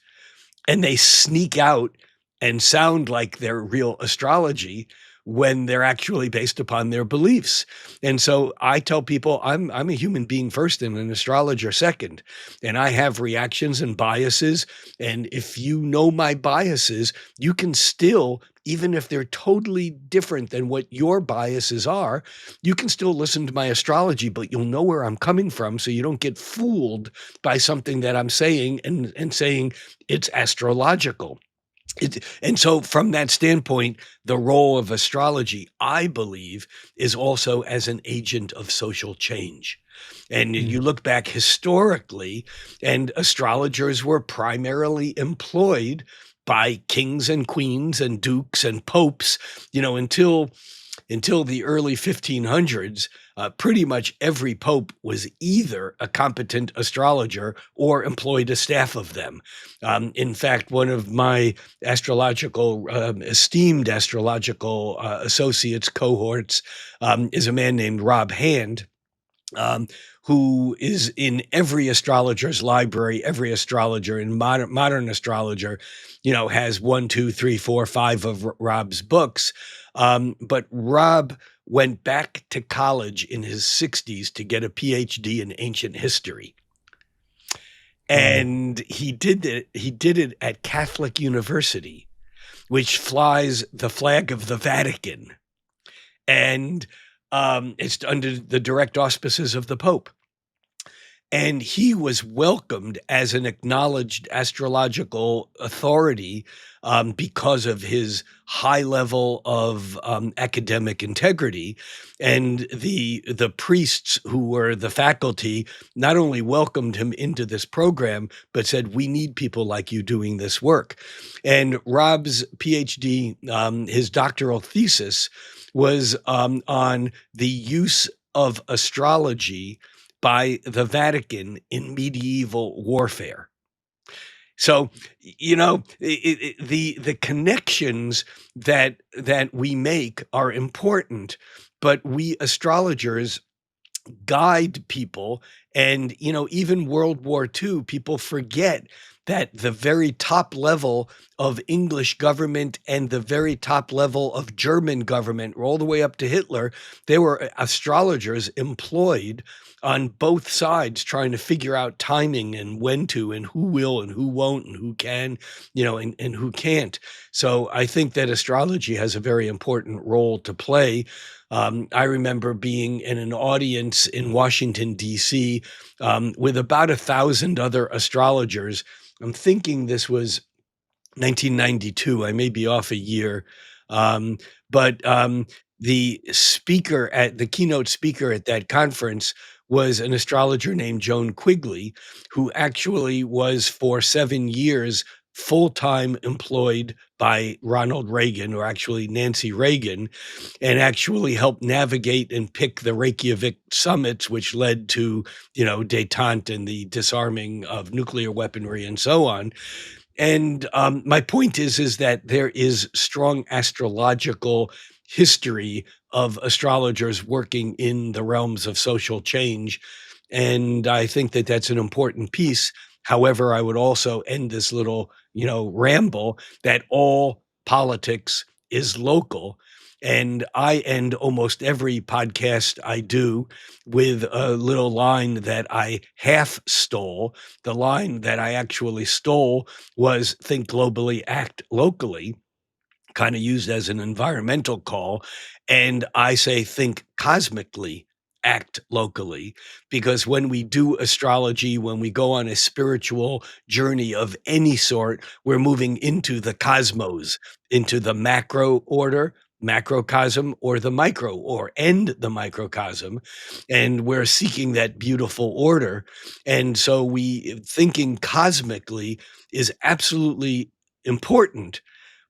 and they sneak out and sound like they're real astrology when they're actually based upon their beliefs. And so I tell people I'm a human being first and an astrologer second, and I have reactions and biases. And if you know my biases, you can still, even if they're totally different than what your biases are, you can still listen to my astrology, but you'll know where I'm coming from so you don't get fooled by something that I'm saying and saying it's astrological. And so, from that standpoint, the role of astrology, I believe, is also as an agent of social change. And you Mm. look back historically, and astrologers were primarily employed by kings and queens and dukes and popes, until the early 1500s. Pretty much every pope was either a competent astrologer or employed a staff of them. In fact, one of my esteemed astrological associates, cohorts, is a man named Rob Hand, um, who is in every astrologer's library. Every astrologer and modern astrologer, has one, two, three, four, five of Rob's books. But Rob went back to college in his 60s to get a PhD in ancient history. Wow. And he did it. He did it at Catholic University, which flies the flag of the Vatican, and it's under the direct auspices of the Pope. And he was welcomed as an acknowledged astrological authority, because of his high level of academic integrity. And the priests who were the faculty not only welcomed him into this program, but said, "We need people like you doing this work." And Rob's PhD, his doctoral thesis, was on the use of astrology by the Vatican in medieval warfare. So, the connections that we make are important, but we astrologers guide people. And, even World War II, people forget that the very top level of English government and the very top level of German government, all the way up to Hitler, there were astrologers employed on both sides trying to figure out timing and when to, and who will and who won't, and who can, and who can't. So I think that astrology has a very important role to play. I remember being in an audience in Washington, D.C., with about 1,000 other astrologers. I'm thinking this was 1992. I may be off a year. Um, but the keynote speaker at that conference was an astrologer named Joan Quigley, who actually was for 7 years full-time employed by Ronald Reagan, or actually Nancy Reagan, and actually helped navigate and pick the Reykjavik summits, which led to, détente and the disarming of nuclear weaponry and so on. And my point is that there is strong astrological history of astrologers working in the realms of social change, and I think that that's an important piece. However, I would also end this little, ramble that all politics is local. And I end almost every podcast I do with a little line that I half stole. The line that I actually stole was think globally, act locally, kind of used as an environmental call. And I say think cosmically, act locally, because when we do astrology, when we go on a spiritual journey of any sort, we're moving into the cosmos, into the macro order, macrocosm, or the micro or and the microcosm, and we're seeking that beautiful order. And so we thinking cosmically is absolutely important,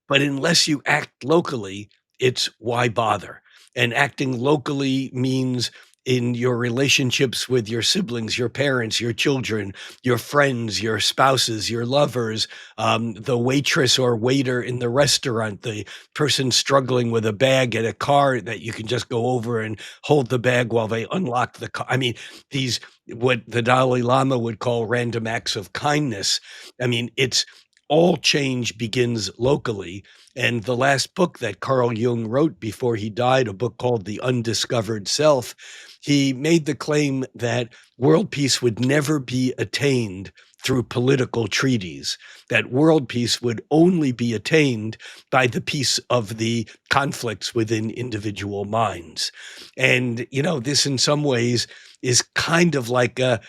but unless you act locally, it's why bother? And acting locally means in your relationships with your siblings, your parents, your children, your friends, your spouses, your lovers, the waitress or waiter in the restaurant, the person struggling with a bag at a car that you can just go over and hold the bag while they unlock the car. I mean, these, what the Dalai Lama would call random acts of kindness. I mean, it's all change begins locally. And the last book that Carl Jung wrote before he died, a book called The Undiscovered Self, he made the claim that world peace would never be attained through political treaties, that world peace would only be attained by the peace of the conflicts within individual minds. And, this in some ways is kind of like a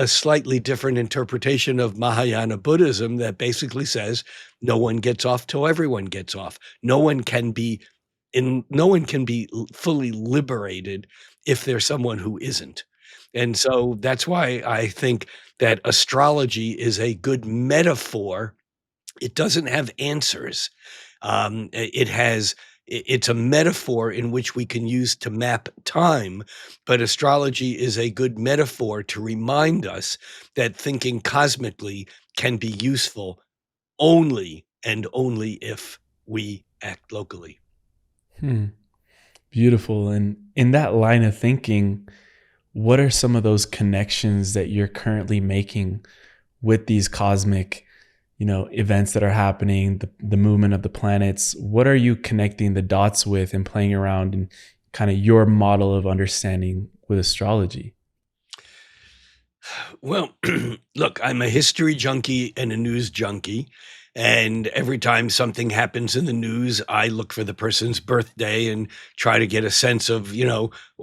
slightly different interpretation of Mahayana Buddhism that basically says no one gets off till everyone gets off. No one can be fully liberated if there's someone who isn't. And so that's why I think that astrology is a good metaphor. It doesn't have answers. It's a metaphor in which we can use to map time, but astrology is a good metaphor to remind us that thinking cosmically can be useful only and only if we act locally. Hmm. Beautiful. And in that line of thinking, what are some of those connections that you're currently making with these cosmic, events that are happening, the movement of the planets? What are you connecting the dots with and playing around in kind of your model of understanding with astrology? Well, look, I'm a history junkie and a news junkie. And every time something happens in the news, I look for the person's birthday and try to get a sense of,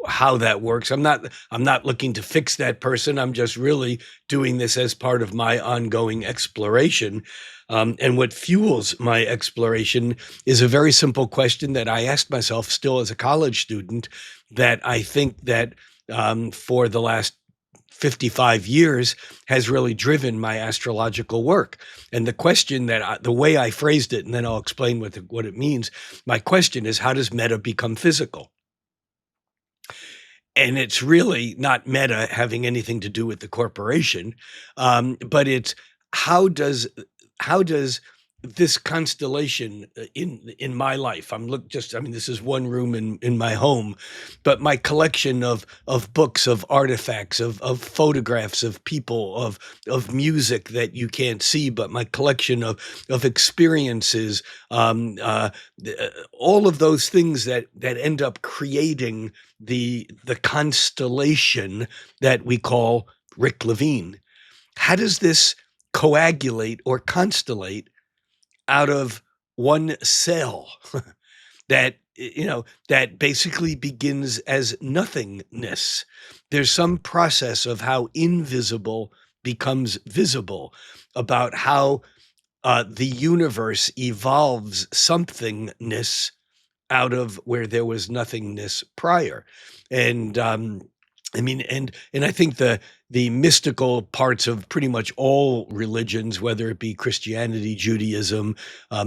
how that works. I'm not looking to fix that person. I'm just really doing this as part of my ongoing exploration. And what fuels my exploration is a very simple question that I asked myself still as a college student, that I think that for the last 55 years has really driven my astrological work. And the way I phrased it, and then I'll explain what it means. My question is, how does meta become physical? And it's really not meta having anything to do with the corporation, but it's how does how does this constellation in my life? I mean, this is one room in my home, but my collection of books, of artifacts, of photographs, of people, of music that you can't see, but my collection of experiences, all of those things that end up creating the constellation that we call Rick Levine. How does this coagulate or constellate out of one cell that basically begins as nothingness? There's some process of how invisible becomes visible, about how the universe evolves somethingness out of where there was nothingness prior. And I mean, and I think the mystical parts of pretty much all religions, whether it be Christianity, Judaism,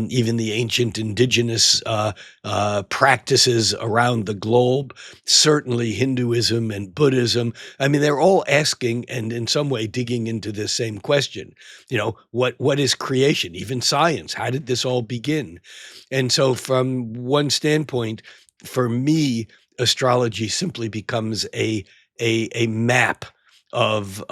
even the ancient indigenous practices around the globe, certainly Hinduism and Buddhism. I mean, they're all asking and in some way digging into this same question. What is creation? Even science. How did this all begin? And so, from one standpoint, for me, astrology simply becomes a map of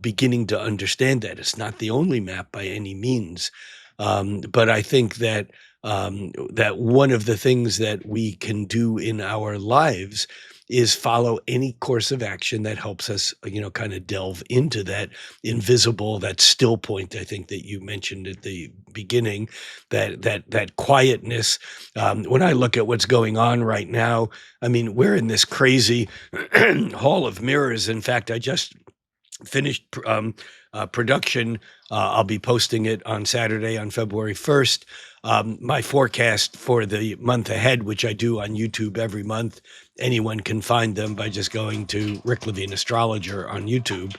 beginning to understand that. It's not the only map by any means, but I think that that one of the things that we can do in our lives is follow any course of action that helps us, kind of delve into that invisible, that still point. I think that you mentioned at the beginning, that quietness. When I look at what's going on right now, I mean, we're in this crazy hall of mirrors. In fact, I just finished production. I'll be posting it on Saturday, on February 1st. My forecast for the month ahead, which I do on YouTube every month. Anyone can find them by just going to Rick Levine Astrologer on YouTube.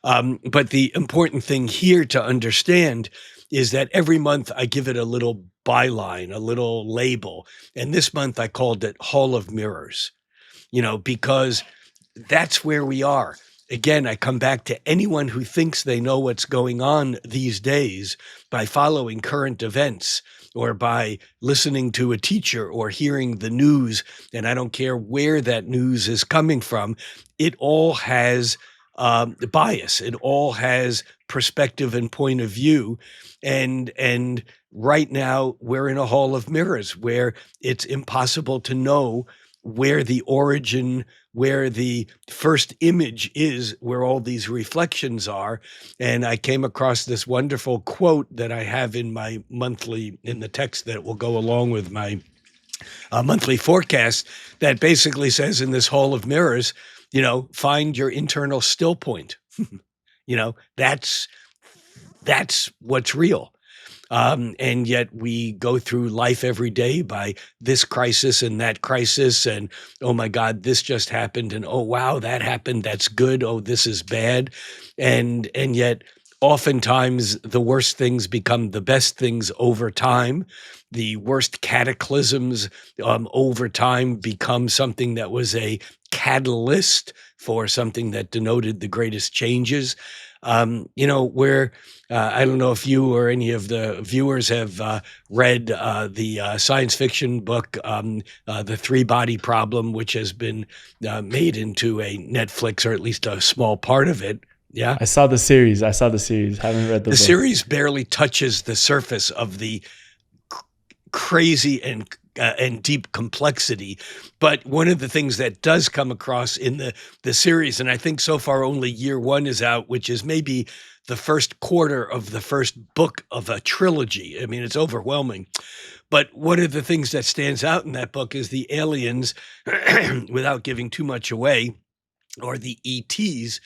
But the important thing here to understand is that every month I give it a little byline, a little label. And this month I called it Hall of Mirrors, because that's where we are. Again, I come back to anyone who thinks they know what's going on these days by following current events or by listening to a teacher or hearing the news, and I don't care where that news is coming from, it all has bias. It all has perspective and point of view. And right now we're in a hall of mirrors where it's impossible to know where the origin, where the first image is, where all these reflections are. And I came across this wonderful quote that I have in my monthly, in the text that will go along with my monthly forecast, that basically says, in this hall of mirrors, find your internal still point. That's what's real. And yet we go through life every day by this crisis and that crisis, and oh my God, this just happened, and oh wow, that happened, that's good, oh this is bad, and yet oftentimes the worst things become the best things over time. The worst cataclysms over time become something that was a catalyst for something that denoted the greatest changes. Where I don't know if you or any of the viewers have read the science fiction book, The Three-Body Problem, which has been made into a Netflix, or at least a small part of it. Yeah. I saw the series. Haven't read the book. The series barely touches the surface of the crazy and deep complexity. But one of the things that does come across in the series, and I think so far only year one is out, which is maybe the first quarter of the first book of a trilogy. I mean, it's overwhelming. But one of the things that stands out in that book is the aliens, without giving too much away, or the ETs,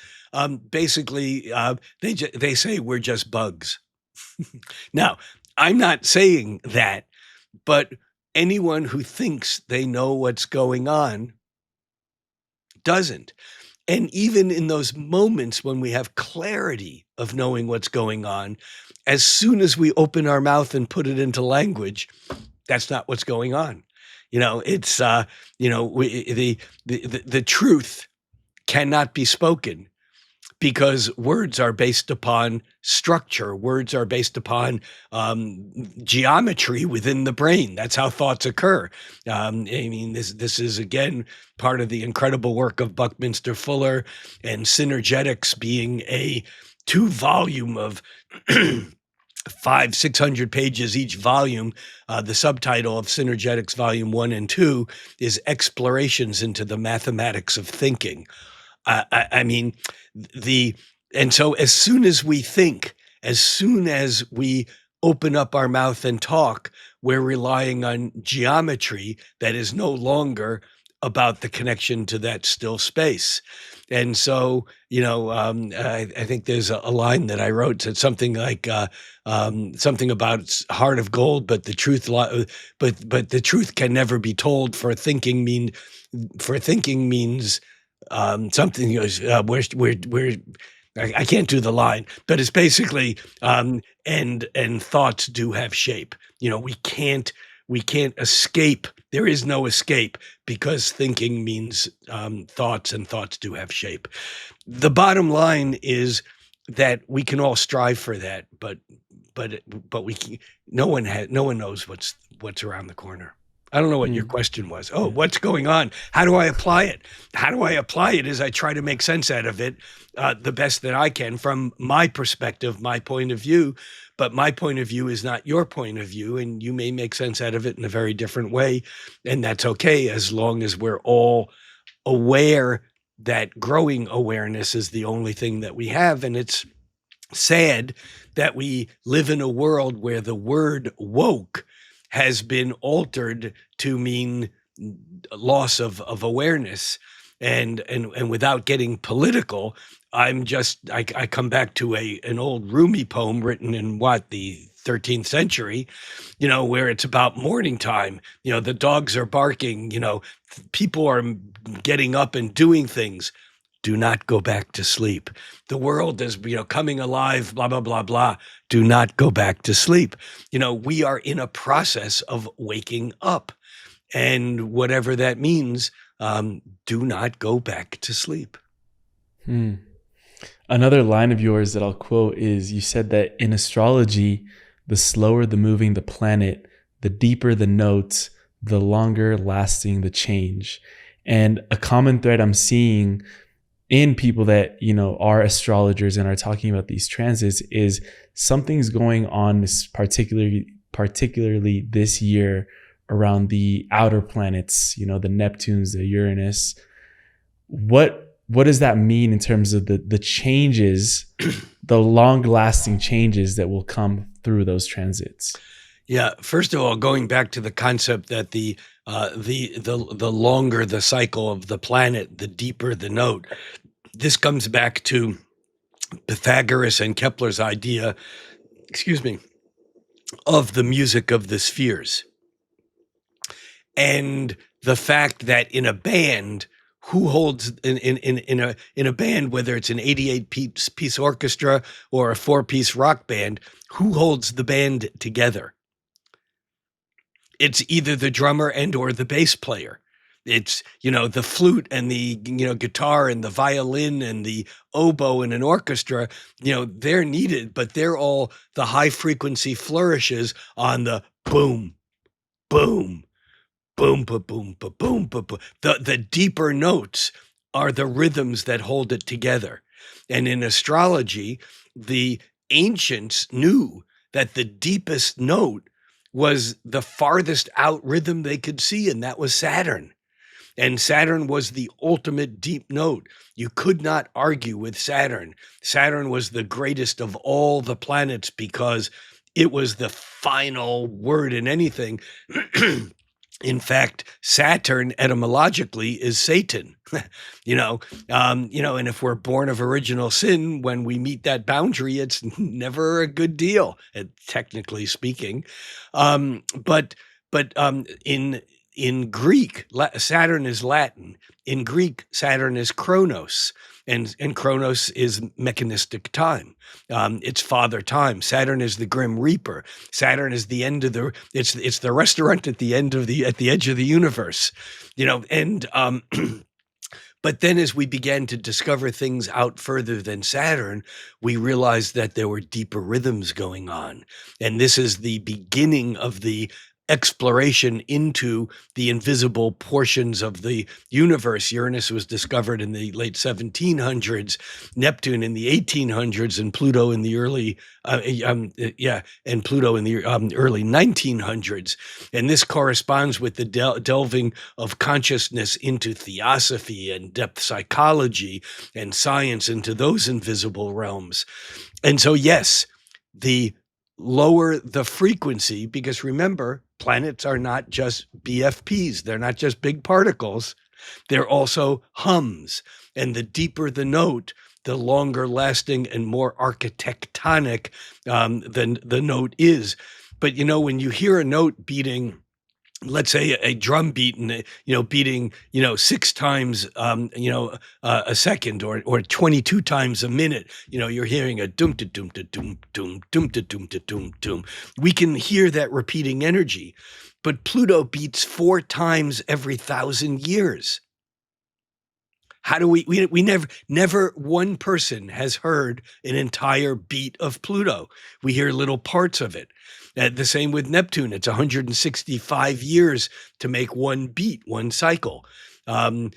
basically, they say we're just bugs. Now, I'm not saying that, but anyone who thinks they know what's going on doesn't. And even in those moments when we have clarity of knowing what's going on, as soon as we open our mouth and put it into language, that's not what's going on. It's the truth cannot be spoken, because words are based upon structure. Words are based upon geometry within the brain. That's how thoughts occur. I mean, this is, again, part of the incredible work of Buckminster Fuller, and Synergetics being a 2-volume of 500-600 pages each volume. The subtitle of Synergetics Volume 1 and 2 is Explorations into the Mathematics of Thinking. I mean, and so as soon as we think, as soon as we open up our mouth and talk, we're relying on geometry that is no longer about the connection to that still space. And so, I think there's a line that I wrote that something like something about it's heart of gold, but the truth, but the truth can never be told. For thinking means something goes, we're I can't do the line, but it's basically and thoughts do have shape. We can't escape. There is no escape because thinking means thoughts, and thoughts do have shape. The bottom line is that we can all strive for that, but no one knows what's around the corner. I don't know what your question was. Oh, what's going on? How do I apply it? How do I apply it is I try to make sense out of it the best that I can from my perspective, my point of view. But my point of view is not your point of view, and you may make sense out of it in a very different way. And that's okay as long as we're all aware that growing awareness is the only thing that we have. And it's sad that we live in a world where the word woke has been altered to mean loss of awareness. And without getting political, I come back to an old Rumi poem written in the 13th century, where it's about morning time. The dogs are barking, people are getting up and doing things. Do not go back to sleep. The world is, coming alive, blah, blah, blah, blah. Do not go back to sleep. We are in a process of waking up. And whatever that means, do not go back to sleep. Another line of yours that I'll quote is, you said that in astrology, the slower the moving the planet, the deeper the notes, the longer lasting the change. And a common thread I'm seeing in people that, are astrologers and are talking about these transits is something's going on, particularly this year around the outer planets, the Neptunes, the Uranus. What does that mean in terms of the changes, the long lasting changes that will come through those transits? Yeah. First of all, going back to the concept that the longer the cycle of the planet, the deeper the note. This comes back to Pythagoras and Kepler's idea, of the music of the spheres. And the fact that in a band, who holds in a band, whether it's an 88-piece orchestra or a 4-piece rock band, who holds the band together? It's either the drummer and or the bass player. It's, the flute and the, guitar and the violin and the oboe in an orchestra, they're needed, but they're all the high frequency flourishes on the boom, boom, boom, boom, boom, boom, boom, boom, boom. The deeper notes are the rhythms that hold it together. And in astrology, the ancients knew that the deepest note was the farthest out rhythm they could see, and that was Saturn. And Saturn was the ultimate deep note. You could not argue with Saturn. Saturn was the greatest of all the planets because it was the final word in anything. In fact, Saturn etymologically is Satan, and if we're born of original sin, when we meet that boundary, it's never a good deal, technically speaking. But in Greek, Saturn is Latin. In Greek, Saturn is Chronos, and Chronos is mechanistic time. It's father time. Saturn is the grim reaper. Saturn is the end of it's the restaurant at the edge of the universe, and but then as we began to discover things out further than Saturn, we realized that there were deeper rhythms going on. And this is the beginning of the exploration into the invisible portions of the universe. Uranus was discovered in the late 1700s, Neptune in the 1800s, and Pluto in the early early 1900s. And this corresponds with the delving of consciousness into theosophy and depth psychology and science into those invisible realms. And so, yes, the lower the frequency, because remember, planets are not just BFPs. They're not just big particles. They're also hums. And the deeper the note, the longer lasting and more architectonic the note is. But, when you hear a note beating let's say a drum beat and beating 6 times a second or 22 times a minute. You're hearing a doom to doom to doom doom doom to doom to doom doom. We can hear that repeating energy, but Pluto beats 4 times every 1,000 years. How do we never one person has heard an entire beat of Pluto. We hear little parts of it. The same with Neptune. It's 165 years to make one beat, one cycle. Uranus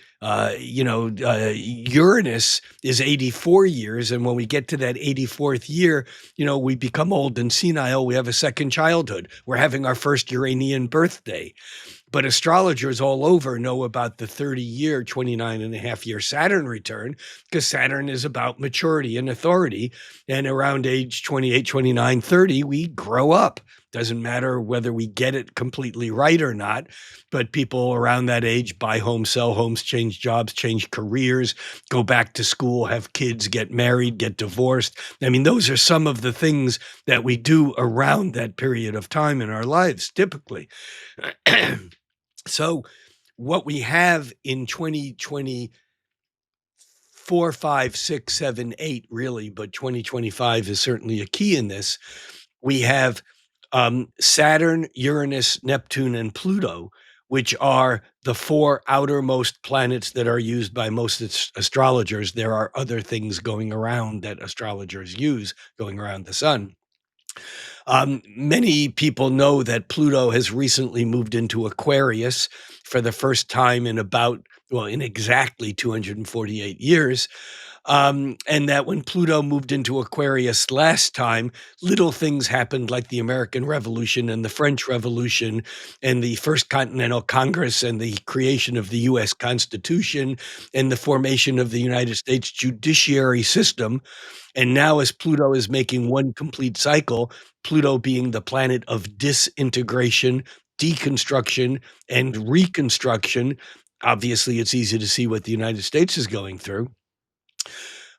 is 84 years. And when we get to that 84th year, we become old and senile. We have a second childhood. We're having our first Uranian birthday. But astrologers all over know about the 30-year, 29.5-year Saturn return, because Saturn is about maturity and authority. And around age 28, 29, 30, we grow up. Doesn't matter whether we get it completely right or not, but people around that age buy homes, sell homes, change jobs, change careers, go back to school, have kids, get married, get divorced. I mean, those are some of the things that we do around that period of time in our lives, typically. So what we have in 2024, 5, 6, 7, 8, really, but 2025 is certainly a key in this. We have Saturn, Uranus, Neptune, and Pluto, which are the 4 outermost planets that are used by most astrologers. There are other things going around that astrologers use going around the sun. Many people know that Pluto has recently moved into Aquarius for the first time in exactly 248 years. And that when Pluto moved into Aquarius last time, little things happened like the American Revolution and the French Revolution and the First Continental Congress and the creation of the US Constitution and the formation of the United States judiciary system. And now, as Pluto is making one complete cycle, Pluto being the planet of disintegration, deconstruction, and reconstruction, obviously it's easy to see what the United States is going through.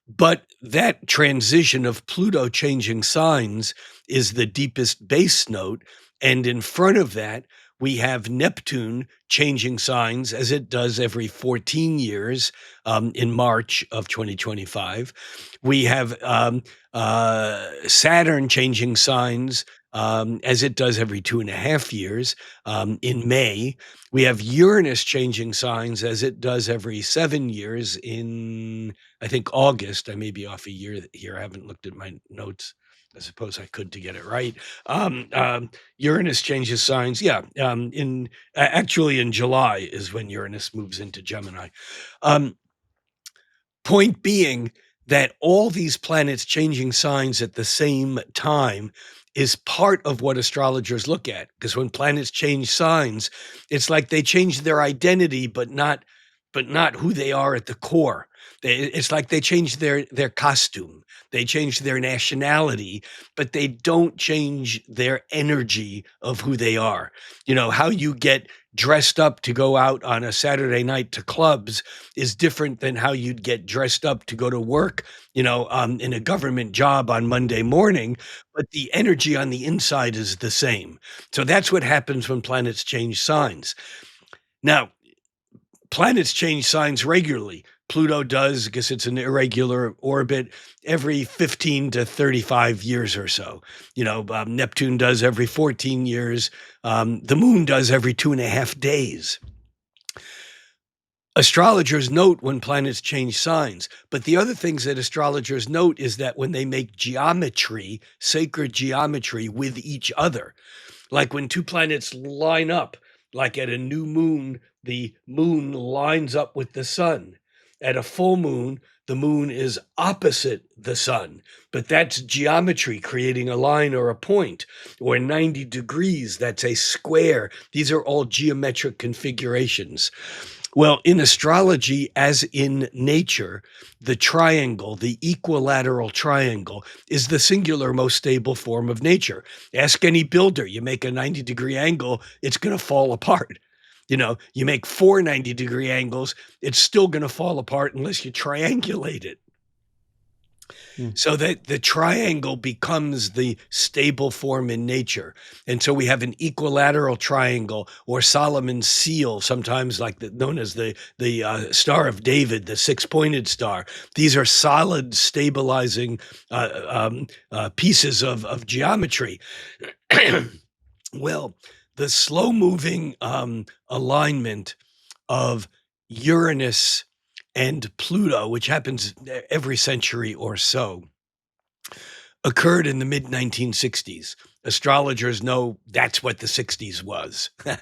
But that transition of Pluto changing signs is the deepest bass note. And in front of that, we have Neptune changing signs as it does every 14 years in March of 2025. We have Saturn changing signs as it does every 2.5 years in May. We have Uranus changing signs as it does every 7 years in, I think, August. I may be off a year here. I haven't looked at my notes. I suppose I could to get it right. Uranus changes signs. Yeah, actually in July is when Uranus moves into Gemini. Point being that all these planets changing signs at the same time is part of what astrologers look at. Because when planets change signs, it's like they change their identity, but not who they are at the core. It's like they change their costume, they change their nationality, but they don't change their energy of who they are. How you get dressed up to go out on a Saturday night to clubs is different than how you'd get dressed up to go to work, in a government job on Monday morning, but the energy on the inside is the same. So that's what happens when planets change signs. Now, planets change signs regularly. Pluto does, because it's an irregular orbit, every 15 to 35 years or so. Neptune does every 14 years. The moon does every 2.5 days. Astrologers note when planets change signs, but the other things that astrologers note is that when they make geometry, sacred geometry with each other, like when 2 planets line up, like at a new moon, the moon lines up with the sun. At a full moon, the moon is opposite the sun, but that's geometry creating a line or a point, or 90 degrees, that's a square. These are all geometric configurations. Well, in astrology, as in nature, the triangle, the equilateral triangle, is the singular most stable form of nature. Ask any builder, you make a 90-degree angle, it's going to fall apart. You make 4 90-degree angles, it's still going to fall apart unless you triangulate it. So that the triangle becomes the stable form in nature. And so we have an equilateral triangle, or Solomon's seal, sometimes known as the Star of David, the six-pointed star. These are solid, stabilizing pieces of geometry. Well, the slow-moving alignment of Uranus and Pluto, which happens every century or so, occurred in the mid-1960s. Astrologers know that's what the 60s was. The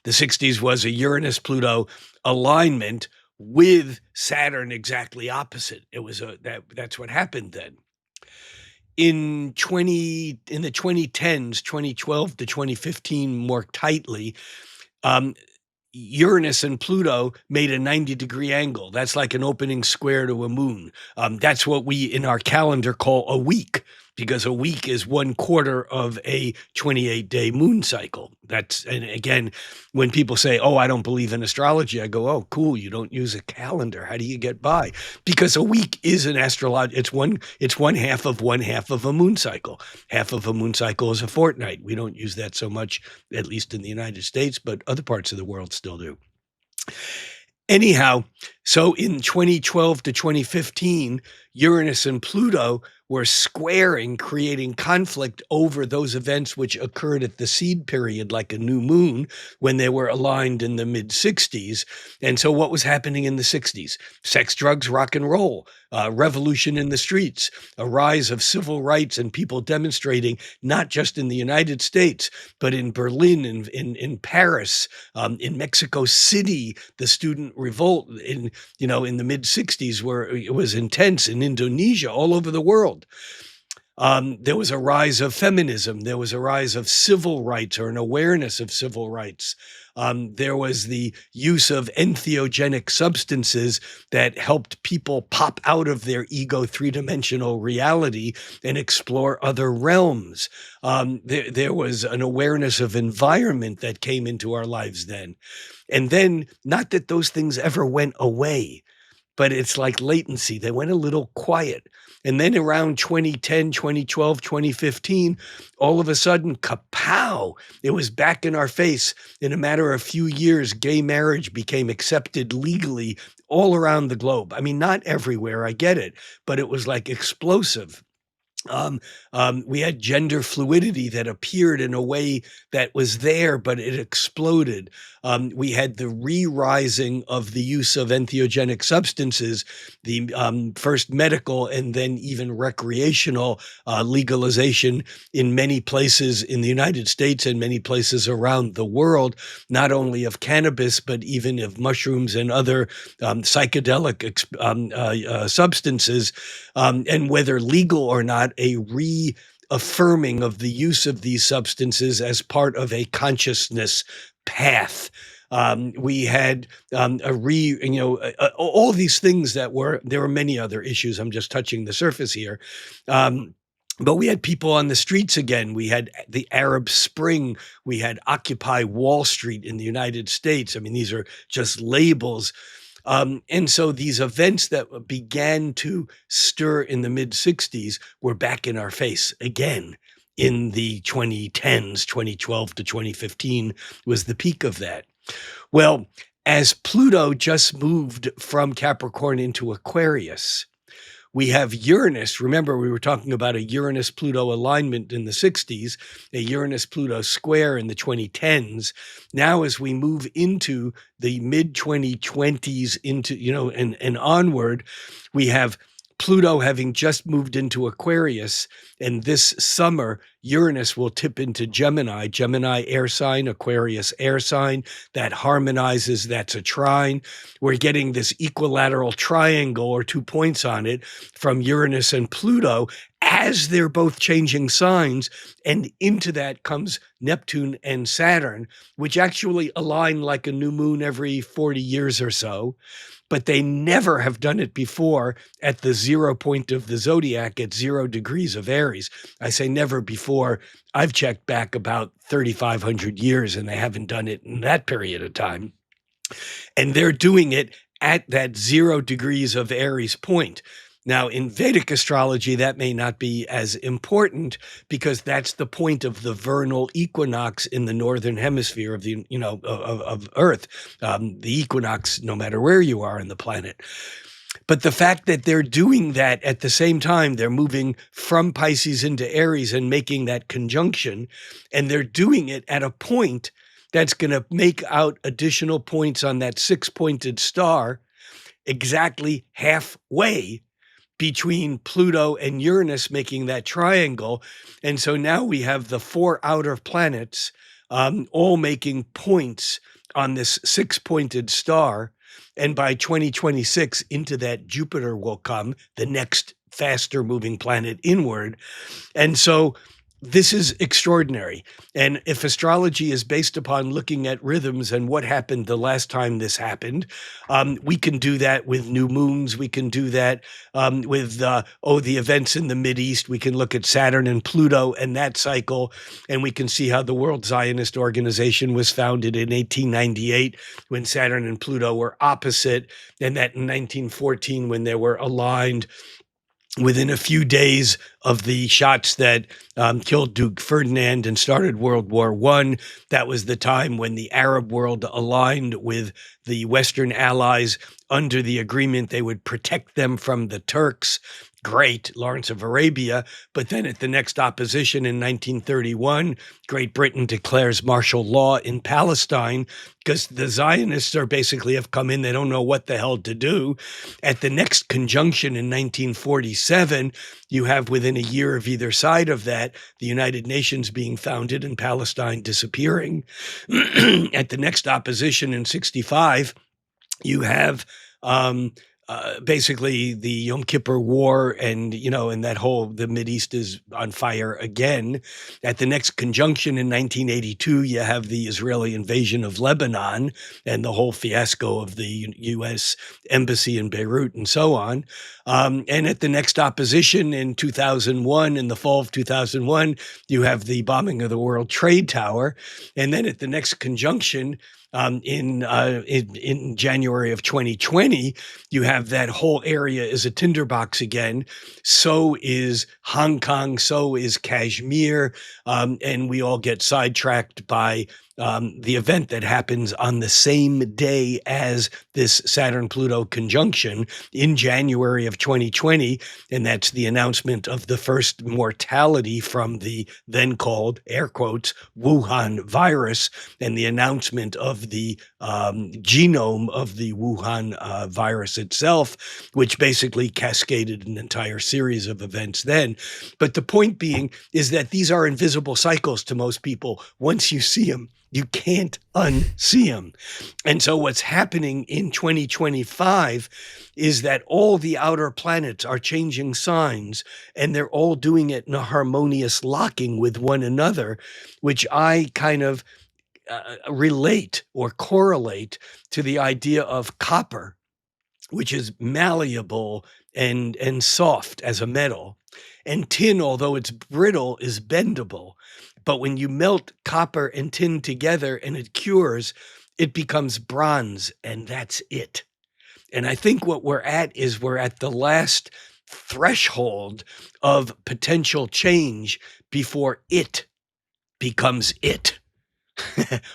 60s was a Uranus-Pluto alignment with Saturn exactly opposite. It was that's what happened then. In the 2010s, 2012 to 2015, more tightly, Uranus and Pluto made a 90-degree angle. That's like an opening square to a moon. That's what we in our calendar call a week, because a week is 1/4 of a 28-day moon cycle. And again, when people say, "Oh, I don't believe in astrology," I go, "Oh, cool, you don't use a calendar. How do you get by?" Because a week is an astrology. It's one half of a moon cycle. Half of a moon cycle is a fortnight. We don't use that so much, at least in the United States, but other parts of the world still do. Anyhow, so in 2012 to 2015, Uranus and Pluto were squaring, creating conflict over those events which occurred at the seed period, like a new moon, when they were aligned in the mid-60s. And so what was happening in the 60s? Sex, drugs, rock and roll, revolution in the streets, a rise of civil rights and people demonstrating, not just in the United States, but in Berlin, in Paris, in Mexico City, the student revolt in the mid-60s, where it was intense, in Indonesia, all over the world. There was a rise of feminism. There was a rise of civil rights, or an awareness of civil rights. There was the use of entheogenic substances that helped people pop out of their ego three-dimensional reality and explore other realms. There was an awareness of environment that came into our lives then. And then, not that those things ever went away, but it's like latency. They went a little quiet. And then around 2010, 2012, 2015, all of a sudden, kapow, it was back in our face. In a matter of a few years, gay marriage became accepted legally all around the globe. I mean, not everywhere, I get it, but it was like explosive. We had gender fluidity that appeared in a way that was there, but it exploded. We had the re-rising of the use of entheogenic substances, the first medical and then even recreational legalization in many places in the United States and many places around the world, not only of cannabis, but even of mushrooms and other psychedelic substances, and whether legal or not, a reaffirming of the use of these substances as part of a consciousness path. We had all these things there were many other issues. I'm just touching the surface here. But we had people on the streets again. We had the Arab Spring. We had Occupy Wall Street in the United States. I mean, these are just labels. And so these events that began to stir in the mid-60s were back in our face again in the 2010s. 2012 to 2015 was the peak of that. Well, as Pluto just moved from Capricorn into Aquarius, we have Uranus. Remember, we were talking about a Uranus-Pluto alignment in the 60s, a Uranus-Pluto square in the 2010s. Now, as we move into the mid-2020s and onward, we have Pluto having just moved into Aquarius, and this summer, Uranus will tip into Gemini air sign, Aquarius air sign. That harmonizes, that's a trine. We're getting this equilateral triangle, or 2 points on it, from Uranus and Pluto as they're both changing signs. And into that comes Neptune and Saturn, which actually align like a new moon every 40 years or so. But they never have done it before at the 0 point of the zodiac, at 0 degrees of Aries. I say never before. I've checked back about 3,500 years, and they haven't done it in that period of time. And they're doing it at that 0 degrees of Aries point. Now, in Vedic astrology, that may not be as important because that's the point of the vernal equinox in the northern hemisphere of the of Earth. The equinox, no matter where you are in the planet. But the fact that they're doing that at the same time, they're moving from Pisces into Aries and making that conjunction, and they're doing it at a point that's going to make out additional points on that six-pointed star exactly halfway between Pluto and Uranus, making that triangle. And so now we have the four outer planets all making points on this six-pointed star. And by 2026, into that Jupiter will come, the next faster moving planet inward. And so this is extraordinary. And if astrology is based upon looking at rhythms and what happened the last time this happened, we can do that with new moons. We can do that with, the events in the Mideast. We can look at Saturn and Pluto and that cycle, and we can see how the World Zionist Organization was founded in 1898 when Saturn and Pluto were opposite, and that in 1914 when they were aligned. Within a few days of the shots that killed Duke Ferdinand and started World War I, that was the time when the Arab world aligned with the Western allies under the agreement they would protect them from the Turks. Great, Lawrence of Arabia. But then at the next opposition in 1931, Great Britain declares martial law in Palestine because the Zionists are basically have come in. They don't know what the hell to do. At the next conjunction in 1947, you have within a year of either side of that, the United Nations being founded and Palestine disappearing. At the next opposition in 65, you have basically the Yom Kippur War, and and that whole the Mideast is on fire again. At the next conjunction in 1982, you have the Israeli invasion of Lebanon and the whole fiasco of the U.S. embassy in Beirut and so on. And at the next opposition in 2001, in the fall of 2001, you have the bombing of the World Trade Tower. And then at the next conjunction, in January of 2020, you have that whole area is a tinderbox again. So is Hong Kong, so is Kashmir, and we all get sidetracked by the event that happens on the same day as this Saturn-Pluto conjunction in January of 2020, and that's the announcement of the first mortality from the then called, air quotes, Wuhan virus, and the announcement of the genome of the Wuhan virus itself, which basically cascaded an entire series of events then. But the point being is that these are invisible cycles to most people. Once you see them, you can't unsee them. And so what's happening in 2025 is that all the outer planets are changing signs, and they're all doing it in a harmonious locking with one another, which I kind of relate or correlate to the idea of copper, which is malleable and soft as a metal. And tin, although it's brittle, is bendable. But when you melt copper and tin together and it cures, it becomes bronze, and that's it. And I think what we're at is we're at the last threshold of potential change before it becomes it,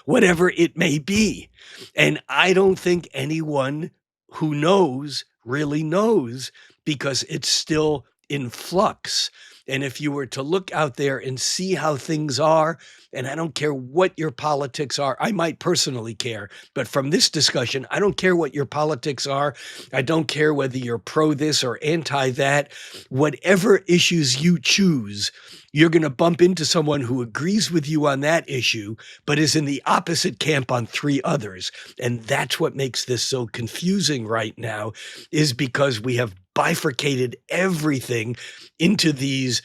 whatever it may be. And I don't think anyone who knows really knows, because it's still in flux. And if you were to look out there and see how things are, and I don't care what your politics are, I might personally care, but from this discussion, I don't care what your politics are. I don't care whether you're pro this or anti that. Whatever issues you choose, you're going to bump into someone who agrees with you on that issue, but is in the opposite camp on three others. And that's what makes this so confusing right now, is because we have bifurcated everything into these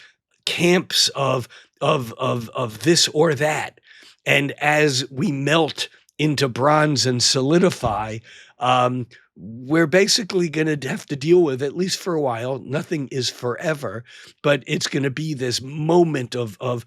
camps of this or that. And as we melt into bronze and solidify, we're basically going to have to deal with, at least for a while. Nothing is forever, but it's going to be this moment of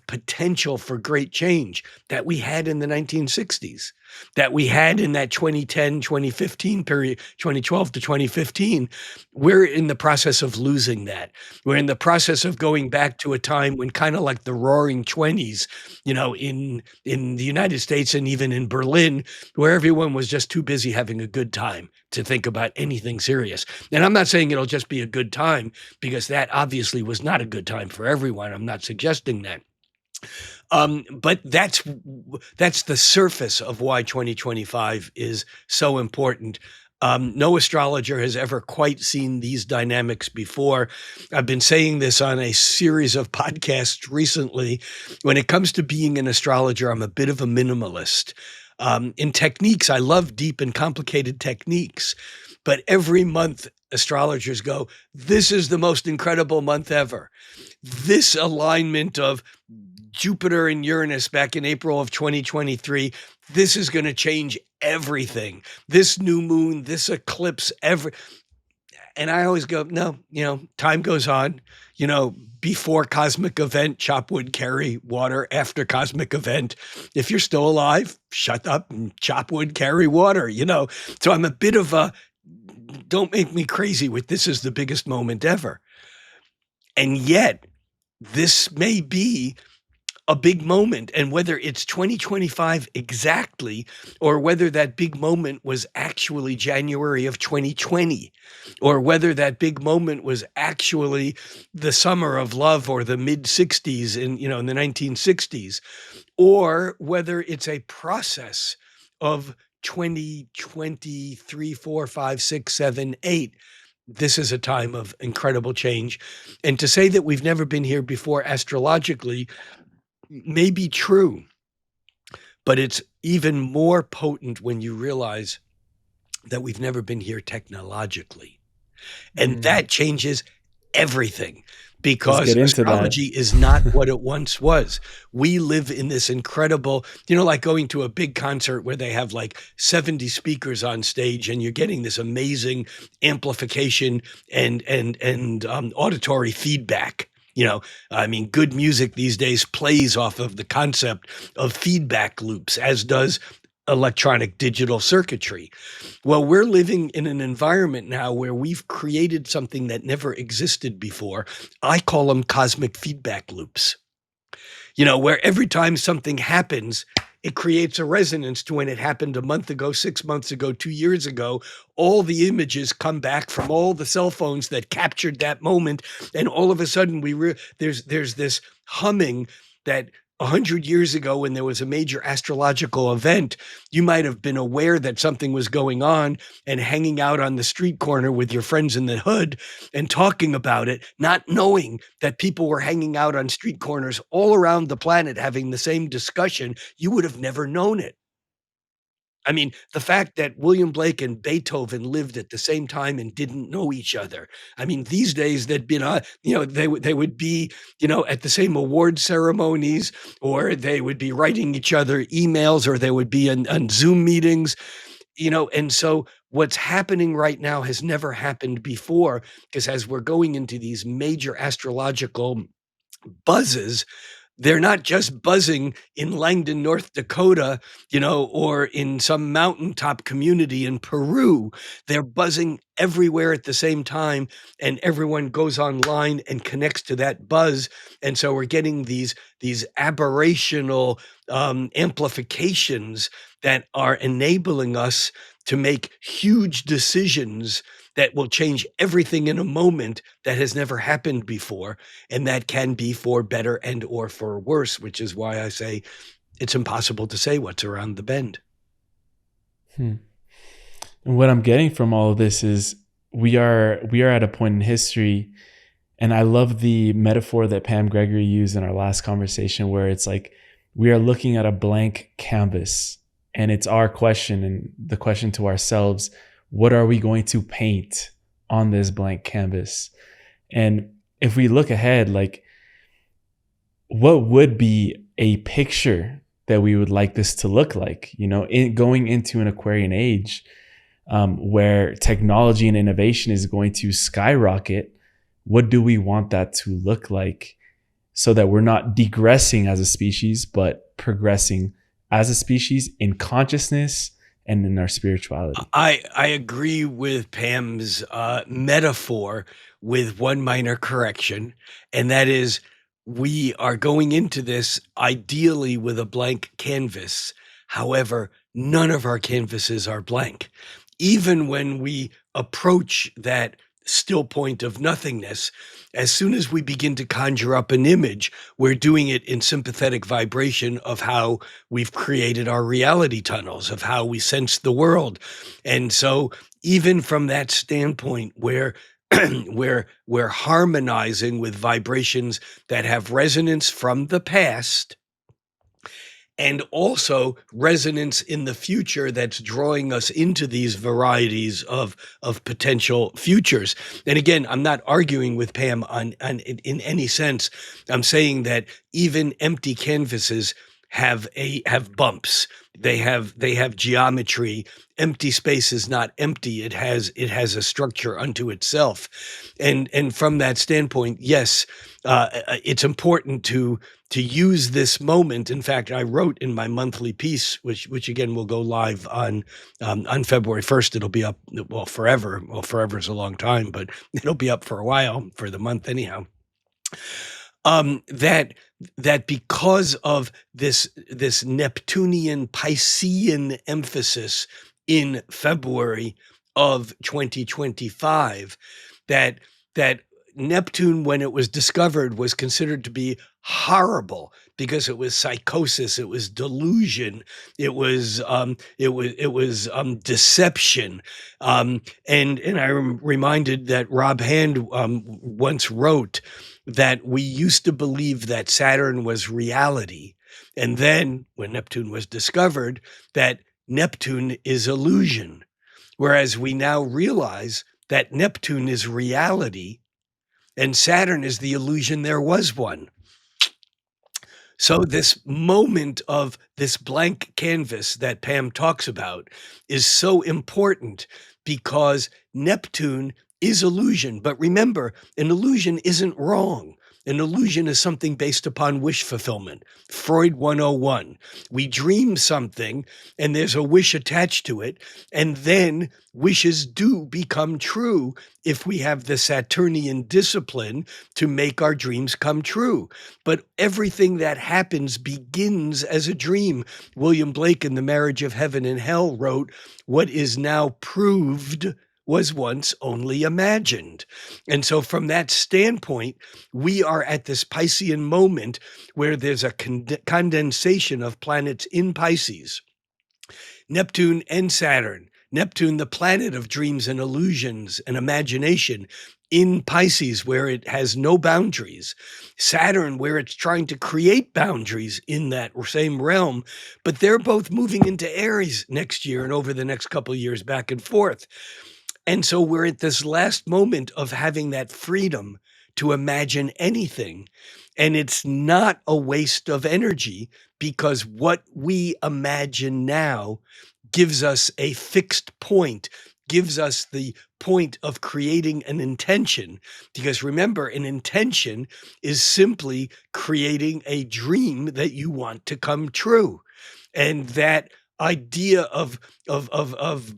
potential for great change that we had in the 1960s, that we had in that 2010, 2015 period, 2012 to 2015. We're in the process of losing that. We're in the process of going back to a time when, kind of like the Roaring '20s, in the United States and even in Berlin, where everyone was just too busy having a good time to think about anything serious. And I'm not saying it'll just be a good time, because that obviously was not a good time for everyone. I'm not suggesting that. But that's the surface of why 2025 is so important. No astrologer has ever quite seen these dynamics before. I've been saying this on a series of podcasts recently. When it comes to being an astrologer, I'm a bit of a minimalist. In techniques, I love deep and complicated techniques, but every month astrologers go, this is the most incredible month ever. This alignment of Jupiter and Uranus back in April of 2023, this is going to change everything. This new moon, this eclipse, and I always go, no, time goes on. Before cosmic event, chop wood, carry water. After cosmic event, if you're still alive, shut up and chop wood, carry water, So I'm a bit of a, don't make me crazy with this is the biggest moment ever. And yet, this may be a big moment, and whether it's 2025 exactly, or whether that big moment was actually January of 2020, or whether that big moment was actually the summer of love or the mid 60s in the 1960s, or whether it's a process of 2023, 4, 5, 6, 7, 8. This is a time of incredible change. And to say that we've never been here before astrologically may be true, but it's even more potent when you realize that we've never been here technologically. And that changes everything, because astrology is not what it once was. We live in this incredible, like going to a big concert where they have like 70 speakers on stage, and you're getting this amazing amplification and auditory feedback. Good music these days plays off of the concept of feedback loops, as does electronic digital circuitry. Well, we're living in an environment now where we've created something that never existed before. I call them cosmic feedback loops. Where every time something happens, it creates a resonance to when it happened a month ago, 6 months ago, 2 years ago. All the images come back from all the cell phones that captured that moment. And all of a sudden there's this humming that 100 years ago, when there was a major astrological event, you might have been aware that something was going on and hanging out on the street corner with your friends in the hood and talking about it, not knowing that people were hanging out on street corners all around the planet having the same discussion. You would have never known it. The fact that William Blake and Beethoven lived at the same time and didn't know each other. These days they'd been, they would be, at the same award ceremonies, or they would be writing each other emails, or they would be on Zoom meetings, and so what's happening right now has never happened before, because as we're going into these major astrological buzzes, they're not just buzzing in Langdon, North Dakota, or in some mountaintop community in Peru. They're buzzing everywhere at the same time, and everyone goes online and connects to that buzz. And so we're getting these aberrational amplifications that are enabling us to make huge decisions that will change everything in a moment that has never happened before. And that can be for better and or for worse, which is why I say it's impossible to say what's around the bend. And what I'm getting from all of this is we are at a point in history, and I love the metaphor that Pam Gregory used in our last conversation, where it's like we are looking at a blank canvas, and it's our question, and the question to ourselves, what are we going to paint on this blank canvas? And if we look ahead, like, what would be a picture that we would like this to look like, going into an Aquarian age? where technology and innovation is going to skyrocket. What do we want that to look like so that we're not degressing as a species, but progressing as a species in consciousness and in our spirituality? I agree with Pam's metaphor with one minor correction, and that is we are going into this ideally with a blank canvas. However, none of our canvases are blank. Even when we approach that still point of nothingness, as soon as we begin to conjure up an image, we're doing it in sympathetic vibration of how we've created our reality tunnels, of how we sense the world. And so even from that standpoint where we're harmonizing with vibrations that have resonance from the past and also resonance in the future that's drawing us into these varieties of potential futures. And again, I'm not arguing with Pam on in any sense. I'm saying that even empty canvases have bumps. They have geometry. Empty space is not empty. It has a structure unto itself. And from that standpoint, yes, it's important to use this moment. In fact, I wrote in my monthly piece, which again will go live on February 1st. It'll be up forever. Well, forever is a long time, but it'll be up for a while, for the month anyhow. That because of this Neptunian Piscean emphasis in February of 2025, that Neptune, when it was discovered, was considered to be horrible because it was psychosis, it was delusion, it was deception, and I'm reminded that Rob Hand once wrote that we used to believe that Saturn was reality, and then when Neptune was discovered, that Neptune is illusion, whereas we now realize that Neptune is reality and Saturn is the illusion there was one. So this moment of this blank canvas that Pam talks about is so important because Neptune is illusion. But remember, an illusion isn't wrong. An illusion is something based upon wish fulfillment. Freud 101. We dream something and there's a wish attached to it, and then wishes do become true if we have the Saturnian discipline to make our dreams come true. But everything that happens begins as a dream. William Blake in The Marriage of Heaven and Hell wrote, "What is now proved was once only imagined." And so from that standpoint, we are at this Piscean moment where there's a condensation of planets in Pisces, Neptune and Saturn. Neptune, the planet of dreams and illusions and imagination, in Pisces, where it has no boundaries. Saturn, where it's trying to create boundaries in that same realm. But they're both moving into Aries next year and over the next couple of years, back and forth. And so we're at this last moment of having that freedom to imagine anything. And it's not a waste of energy because what we imagine now gives us a fixed point, gives us the point of creating an intention. Because remember, an intention is simply creating a dream that you want to come true. And that idea of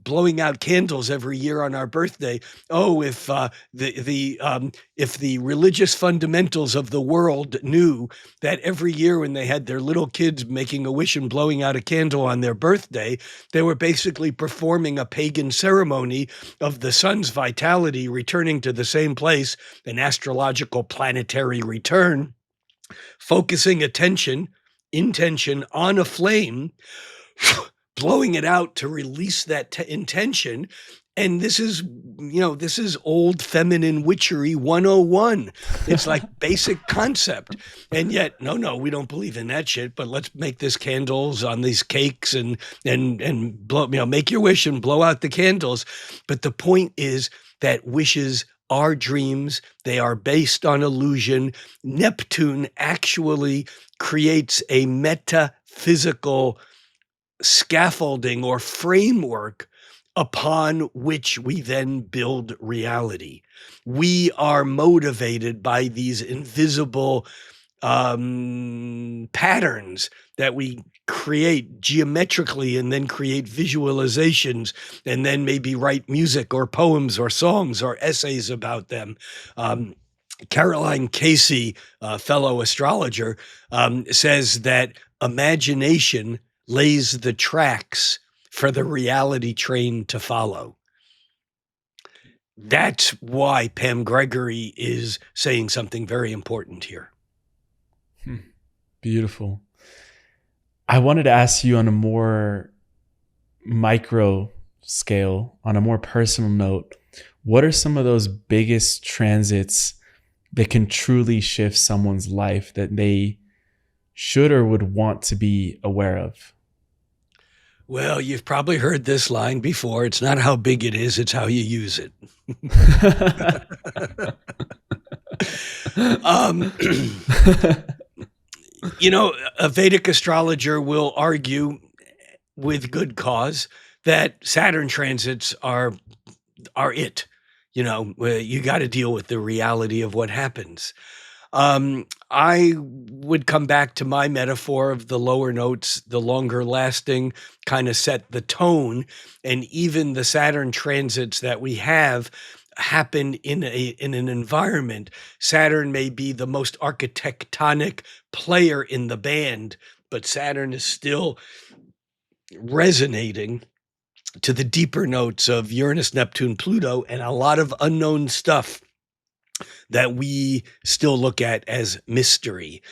blowing out candles every year on our birthday. Oh, if the religious fundamentals of the world knew that every year when they had their little kids making a wish and blowing out a candle on their birthday, they were basically performing a pagan ceremony of the sun's vitality returning to the same place, an astrological planetary return, focusing intention on a flame, blowing it out to release that intention. And this is old feminine witchery 101. It's like basic concept. And yet, no, we don't believe in that shit, but let's make this candles on these cakes and blow, make your wish and blow out the candles. But the point is that wishes are dreams. They are based on illusion. Neptune actually creates a metaphysical scaffolding or framework upon which we then build reality. We are motivated by these invisible patterns that we create geometrically and then create visualizations and then maybe write music or poems or songs or essays about them. Caroline Casey, a fellow astrologer, says that imagination lays the tracks for the reality train to follow. That's why Pam Gregory is saying something very important here. Beautiful. I wanted to ask you on a more micro scale, on a more personal note, what are some of those biggest transits that can truly shift someone's life that they should or would want to be aware of? Well, you've probably heard this line before. It's not how big it is, it's how you use it. A Vedic astrologer will argue with good cause that Saturn transits are it. You got to deal with the reality of what happens. I would come back to my metaphor of the lower notes, the longer lasting, kind of set the tone, and even the Saturn transits that we have happen in an environment. Saturn may be the most architectonic player in the band, but Saturn is still resonating to the deeper notes of Uranus, Neptune, Pluto, and a lot of unknown stuff that we still look at as mystery.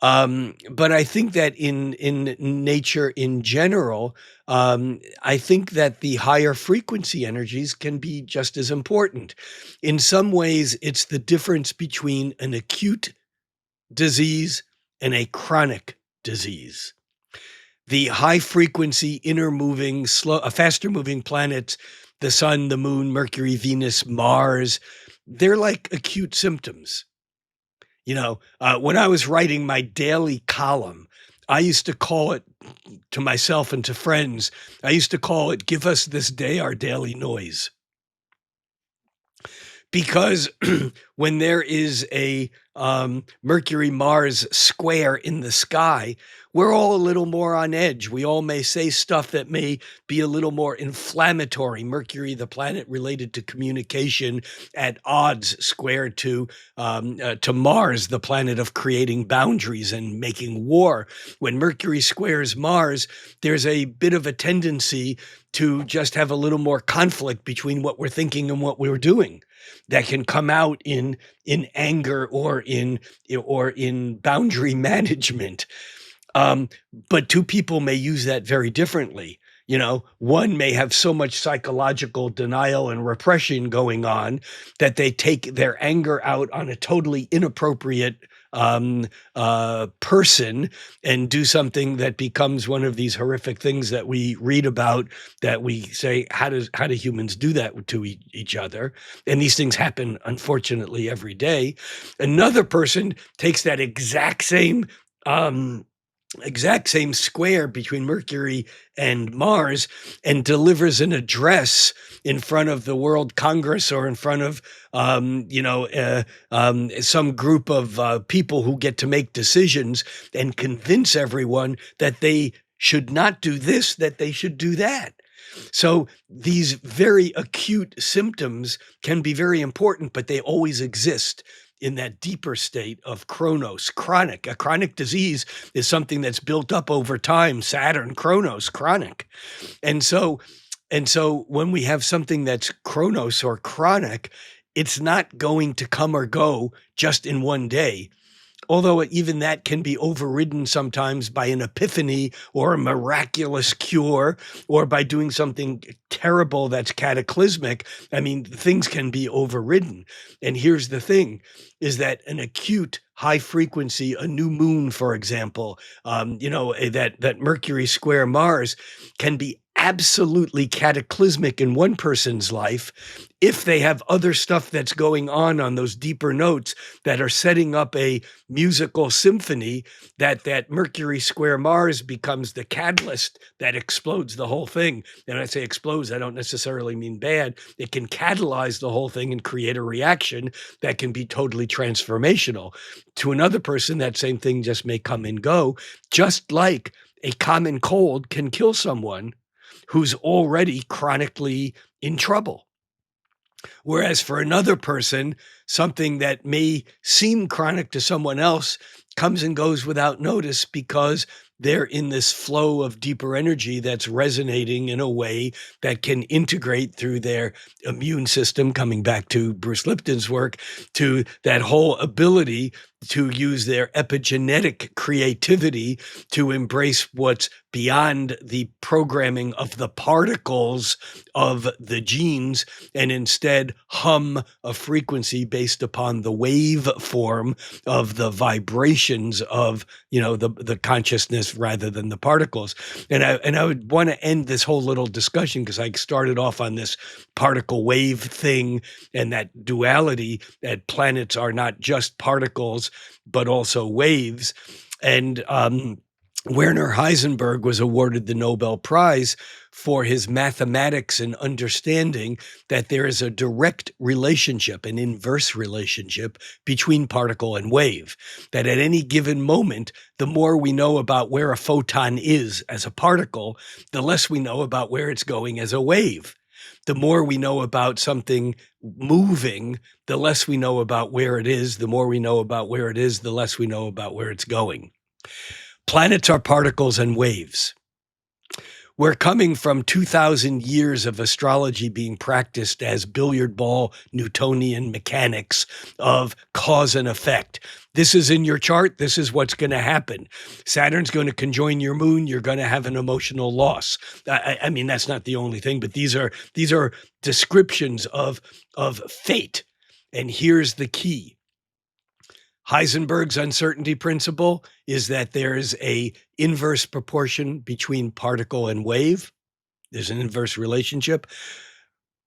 But I think that in nature in general, I think that the higher frequency energies can be just as important. In some ways, it's the difference between an acute disease and a chronic disease. The high frequency, inner moving, faster moving planets, the sun, the moon, Mercury, Venus, Mars, they're like acute symptoms. When I was writing my daily column, I used to call it, to myself and to friends, I used to call it, "Give us this day our daily noise." Because when there is a Mercury Mars square in the sky, we're all a little more on edge. We all may say stuff that may be a little more inflammatory. Mercury, the planet related to communication, at odds squared to Mars, the planet of creating boundaries and making war. When Mercury squares Mars, there's a bit of a tendency to just have a little more conflict between what we're thinking and what we're doing. That can come out in anger or in boundary management. But two people may use that very differently. One may have so much psychological denial and repression going on that they take their anger out on a totally inappropriate person and do something that becomes one of these horrific things that we read about, that we say, how do humans do that to each other? And these things happen, unfortunately, every day. Another person takes that exact same square between Mercury and Mars and delivers an address in front of the World Congress or in front of some group of people who get to make decisions and convince everyone that they should not do this, that they should do that. So these very acute symptoms can be very important, but they always exist in that deeper state of chronos, chronic. A chronic disease is something that's built up over time. Saturn, chronos, chronic. And so when we have something that's chronos or chronic, it's not going to come or go just in one day. Although even that can be overridden sometimes by an epiphany or a miraculous cure, or by doing something terrible that's cataclysmic. I mean, things can be overridden. And here's the thing, is that an acute high frequency, a new moon, for example, that Mercury square Mars can be absolutely cataclysmic in one person's life, if they have other stuff that's going on those deeper notes that are setting up a musical symphony, that Mercury square Mars becomes the catalyst that explodes the whole thing. And when I say explodes, I don't necessarily mean bad. It can catalyze the whole thing and create a reaction that can be totally transformational. To another person, that same thing just may come and go, just like a common cold can kill someone who's already chronically in trouble. Whereas for another person, something that may seem chronic to someone else comes and goes without notice because they're in this flow of deeper energy that's resonating in a way that can integrate through their immune system, coming back to Bruce Lipton's work, to that whole ability to use their epigenetic creativity to embrace what's beyond the programming of the particles of the genes, and instead hum a frequency based upon the wave form of the vibrations of, the consciousness rather than the particles. And I would want to end this whole little discussion, because I started off on this particle wave thing and that duality, that planets are not just particles but also waves. And Werner Heisenberg was awarded the Nobel Prize for his mathematics and understanding that there is a direct relationship, an inverse relationship between particle and wave. That at any given moment, the more we know about where a photon is as a particle, the less we know about where it's going as a wave. The more we know about something moving, the less we know about where it is. The more we know about where it is, the less we know about where it's going. Planets are particles and waves. We're coming from 2,000 years of astrology being practiced as billiard ball Newtonian mechanics of cause and effect. This is in your chart. This is what's going to happen. Saturn's going to conjoin your moon. You're going to have an emotional loss. I mean, that's not the only thing, but these are descriptions of fate. And here's the key. Heisenberg's uncertainty principle is that there is a inverse proportion between particle and wave. There's an inverse relationship.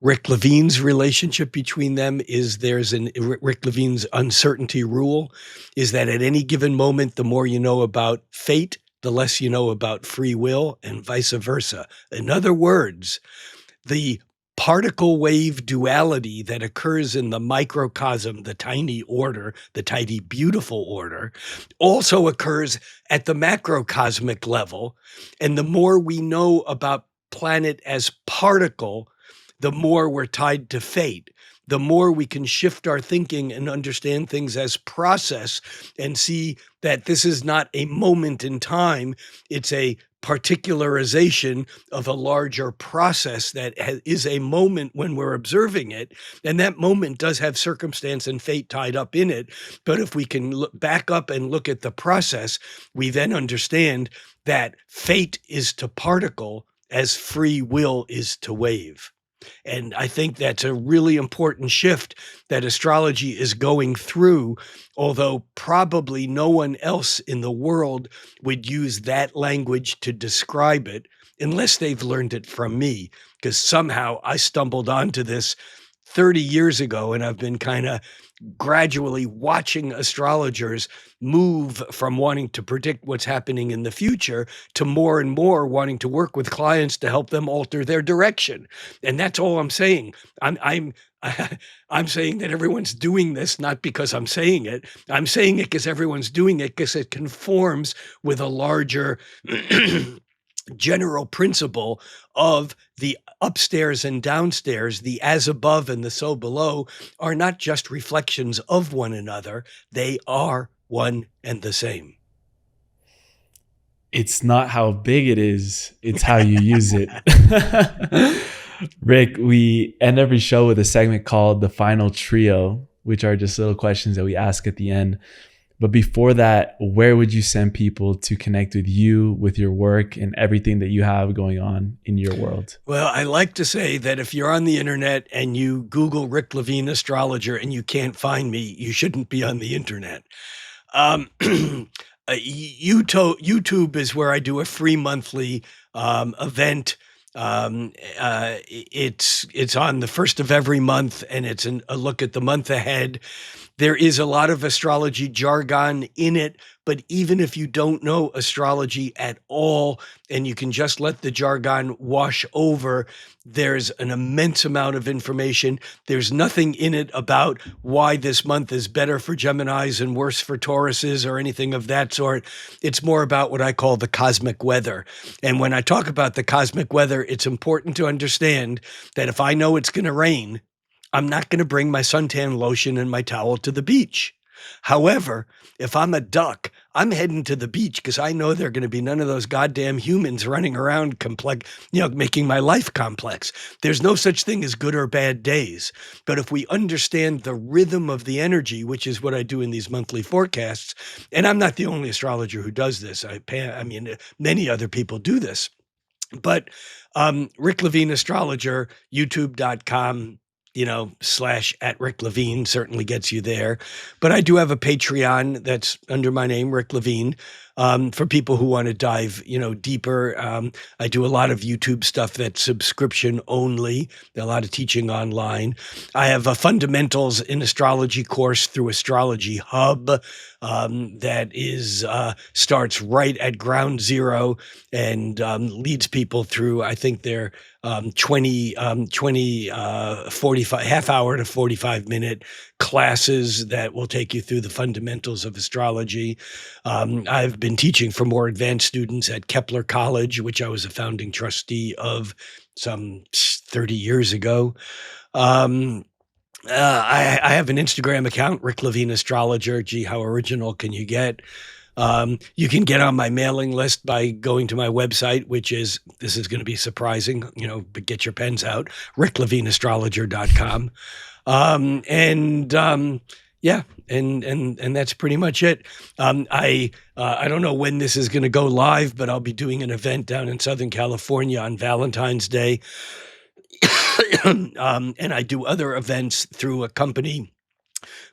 Rick Levine's relationship between them is Rick Levine's uncertainty rule is that at any given moment, the more you know about fate, the less you know about free will, and vice versa. In other words, the particle wave duality that occurs in the microcosm, the tiny order, the tiny beautiful order, also occurs at the macrocosmic level. And the more we know about planet as particle, the more we're tied to fate. The more we can shift our thinking and understand things as process and see that this is not a moment in time, it's a particularization of a larger process that is a moment when we're observing it. And that moment does have circumstance and fate tied up in it. But if we can look back up and look at the process, we then understand that fate is to particle as free will is to wave. And I think that's a really important shift that astrology is going through, although probably no one else in the world would use that language to describe it unless they've learned it from me, because somehow I stumbled onto this 30 years ago, and I've been kind of gradually watching astrologers move from wanting to predict what's happening in the future to more and more wanting to work with clients to help them alter their direction. And that's all I'm saying. I'm saying that everyone's doing this, not because I'm saying it. I'm saying it because everyone's doing it because it conforms with a larger general principle of the upstairs and downstairs, the as above and the so below, are not just reflections of one another. They are one and the same. It's not how big it is, it's how you use it. Rick, we end every show with a segment called The Final Trio, which are just little questions that we ask at the end. But before that, where would you send people to connect with you, with your work, and everything that you have going on in your world? Well, I like to say that if you're on the internet and you Google Rick Levine Astrologer and you can't find me, you shouldn't be on the internet. YouTube is where I do a free monthly event It's on the first of every month, and it's a look at the month ahead. There is a lot of astrology jargon in it, but even if you don't know astrology at all and you can just let the jargon wash over, there's an immense amount of information. There's nothing in it about why this month is better for Geminis and worse for Tauruses or anything of that sort. It's more about what I call the cosmic weather. And when I talk about the cosmic weather, it's important to understand that if I know it's going to rain, I'm not going to bring my suntan lotion and my towel to the beach. However, if I'm a duck, I'm heading to the beach because I know there are going to be none of those goddamn humans running around making my life complex. There's no such thing as good or bad days. But if we understand the rhythm of the energy, which is what I do in these monthly forecasts, and I'm not the only astrologer who does this. Many other people do this. But Rick Levine Astrologer, youtube.com, / Rick Levine certainly gets you there. But I do have a Patreon that's under my name, Rick Levine, for people who want to dive, deeper. I do a lot of YouTube stuff that's subscription only, a lot of teaching online. I have a fundamentals in astrology course through Astrology Hub that is starts right at ground zero and leads people through, I think they're 45 half hour to 45-minute classes that will take you through the fundamentals of astrology. I've been teaching for more advanced students at Kepler College, which I was a founding trustee of some 30 years ago. I have an Instagram account, Rick Levine Astrologer. Gee, how original can you get? You can get on my mailing list by going to my website, which is, this is going to be surprising, but get your pens out, ricklevineastrologer.com. And that's pretty much it. I don't know when this is going to go live, but I'll be doing an event down in Southern California on Valentine's Day. And I do other events through a company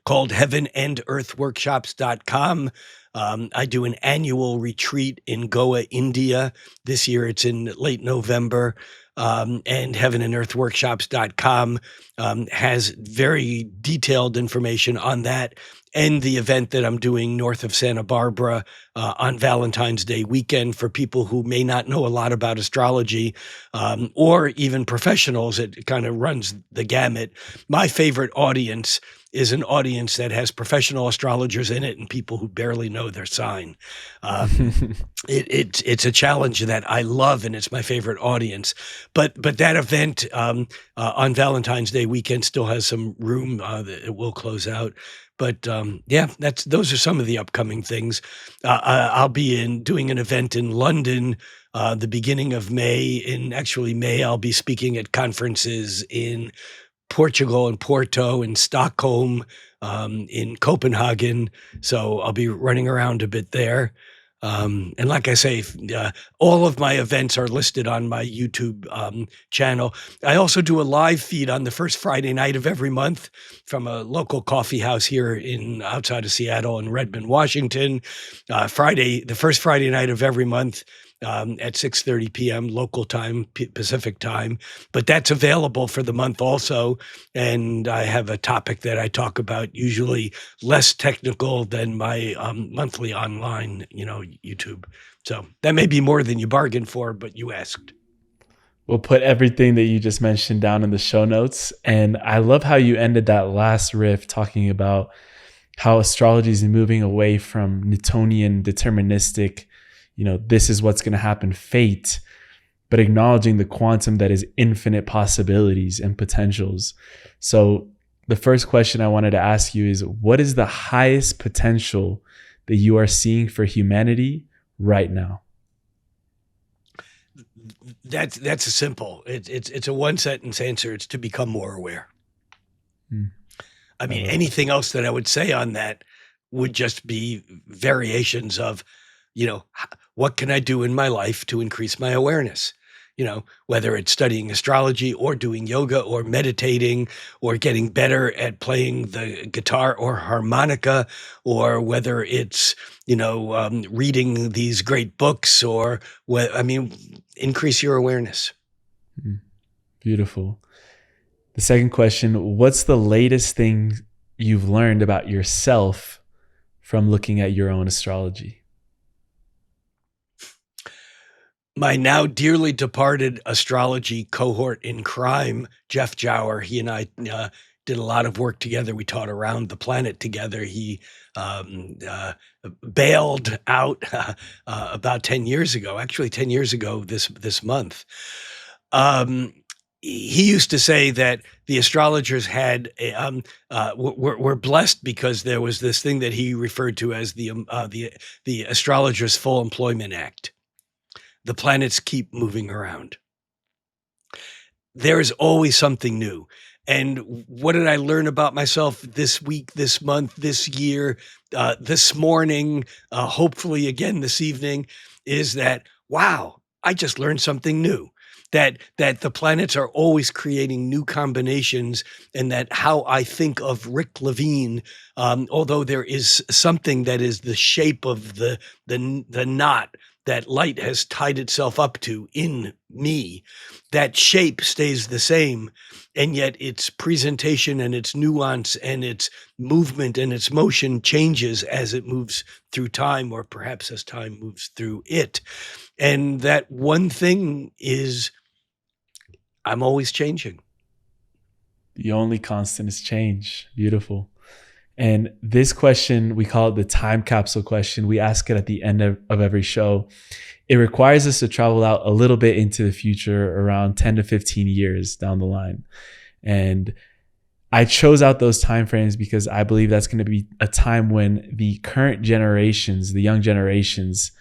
called heavenandearthworkshops.com. I do an annual retreat in Goa, India. This year it's in late November. And heavenandearthworkshops.com has very detailed information on that and the event that I'm doing north of Santa Barbara on Valentine's Day weekend for people who may not know a lot about astrology or even professionals. It kind of runs the gamut. My favorite audience is an audience that has professional astrologers in it and people who barely know their sign. It's a challenge that I love, and it's my favorite audience. But that event on Valentine's Day weekend still has some room. It will close out. But those are some of the upcoming things. I'll be doing an event in London the beginning of May. In actually May, I'll be speaking at conferences in Portugal and Porto and Stockholm, in Copenhagen. So I'll be running around a bit there. And like I say, all of my events are listed on my YouTube channel. I also do a live feed on the first Friday night of every month from a local coffee house here outside of Seattle in Redmond, Washington. The first Friday night of every month at 6:30 p.m. local time, Pacific time. But that's available for the month also. And I have a topic that I talk about, usually less technical than my monthly online, YouTube. So that may be more than you bargained for, but you asked. We'll put everything that you just mentioned down in the show notes. And I love how you ended that last riff talking about how astrology is moving away from Newtonian deterministic, this is what's going to happen, fate, but acknowledging the quantum that is infinite possibilities and potentials. So the first question I wanted to ask you is, what is the highest potential that you are seeing for humanity right now? That's a simple. It's a one sentence answer. It's to become more aware. I mean, anything else that I would say on that would just be variations of, what can I do in my life to increase my awareness? Whether it's studying astrology or doing yoga or meditating or getting better at playing the guitar or harmonica, or whether it's, reading these great books increase your awareness. Beautiful. The second question, what's the latest thing you've learned about yourself from looking at your own astrology? My now dearly departed astrology cohort in crime, Jeff Jower, he and I did a lot of work together. We taught around the planet together. He bailed out about 10 years ago, actually 10 years ago this month. He used to say that the astrologers had were blessed because there was this thing that he referred to as the Astrologers' Full Employment Act. The planets keep moving around. There is always something new. And what did I learn about myself this week, this month, this year, this morning, hopefully again this evening, is that, wow, I just learned something new. That the planets are always creating new combinations, and that how I think of Rick Levine, although there is something that is the shape of the knot that light has tied itself up to in me, that shape stays the same, and yet its presentation and its nuance and its movement and its motion changes as it moves through time, or perhaps as time moves through it. And that one thing is, I'm always changing. The only constant is change. Beautiful. And this question, we call it the time capsule question. We ask it at the end of every show. It requires us to travel out a little bit into the future, around 10 to 15 years down the line. And I chose out those timeframes because I believe that's going to be a time when the current generations, the young generations,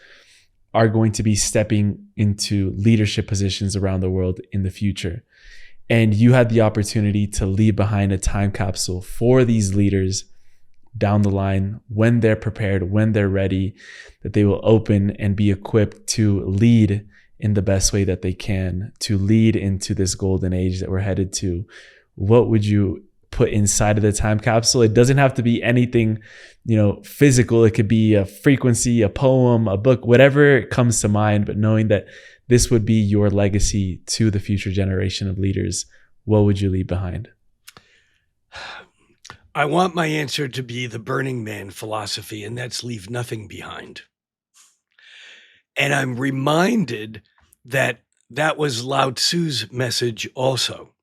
are going to be stepping into leadership positions around the world in the future. And you had the opportunity to leave behind a time capsule for these leaders down the line, when they're prepared, when they're ready, that they will open and be equipped to lead in the best way that they can, to lead into this golden age that we're headed to. What would you put inside of the time capsule? It doesn't have to be anything, physical. It could be a frequency, a poem, a book, whatever comes to mind, but knowing that this would be your legacy to the future generation of leaders, what would you leave behind? I want my answer to be the Burning Man philosophy, and that's leave nothing behind. And I'm reminded that that was Lao Tzu's message also.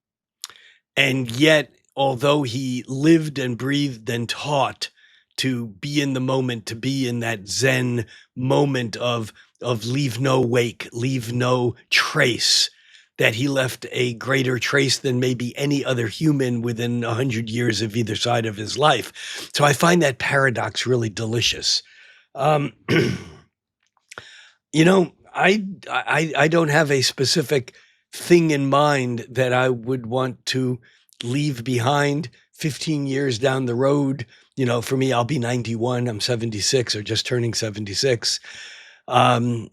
And yet, although he lived and breathed and taught to be in the moment, to be in that Zen moment of leave no wake, leave no trace, that he left a greater trace than maybe any other human within 100 years of either side of his life. So I find that paradox really delicious. I don't have a specific thing in mind that I would want to leave behind 15 years down the road. For me, I'll be 91, I'm 76 or just turning 76. I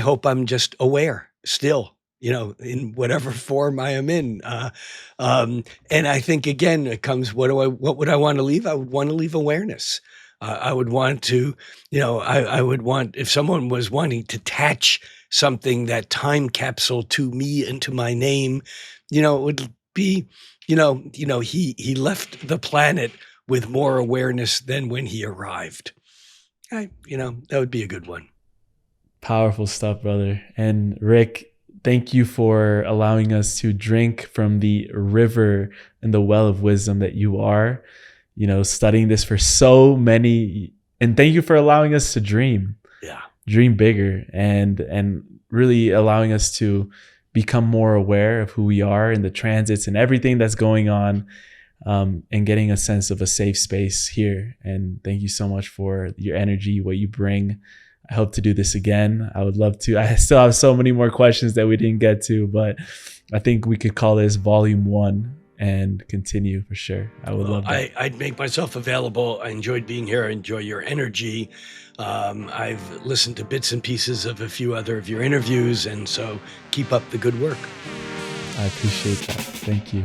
hope I'm just aware still, in whatever form I am in. And I think, again, it comes, what would I want to leave? I would want to leave awareness. I would want to, I would want, if someone was wanting to attach something, that time capsule, to me and to my name, it would be, he left the planet with more awareness than when he arrived. That would be a good one. Powerful stuff, brother. And Rick, thank you for allowing us to drink from the river and the well of wisdom that you are, studying this for so many. And thank you for allowing us to dream. Yeah. Dream bigger and really allowing us to become more aware of who we are and the transits and everything that's going on, and getting a sense of a safe space here. And thank you so much for your energy, what you bring. I hope to do this again. I would love to. I still have so many more questions that we didn't get to, but I think we could call this volume 1 and continue for sure. I would love that. I'd make myself available. I enjoyed being here. I enjoy your energy. I've listened to bits and pieces of a few other of your interviews, and so keep up the good work. I appreciate that. Thank you.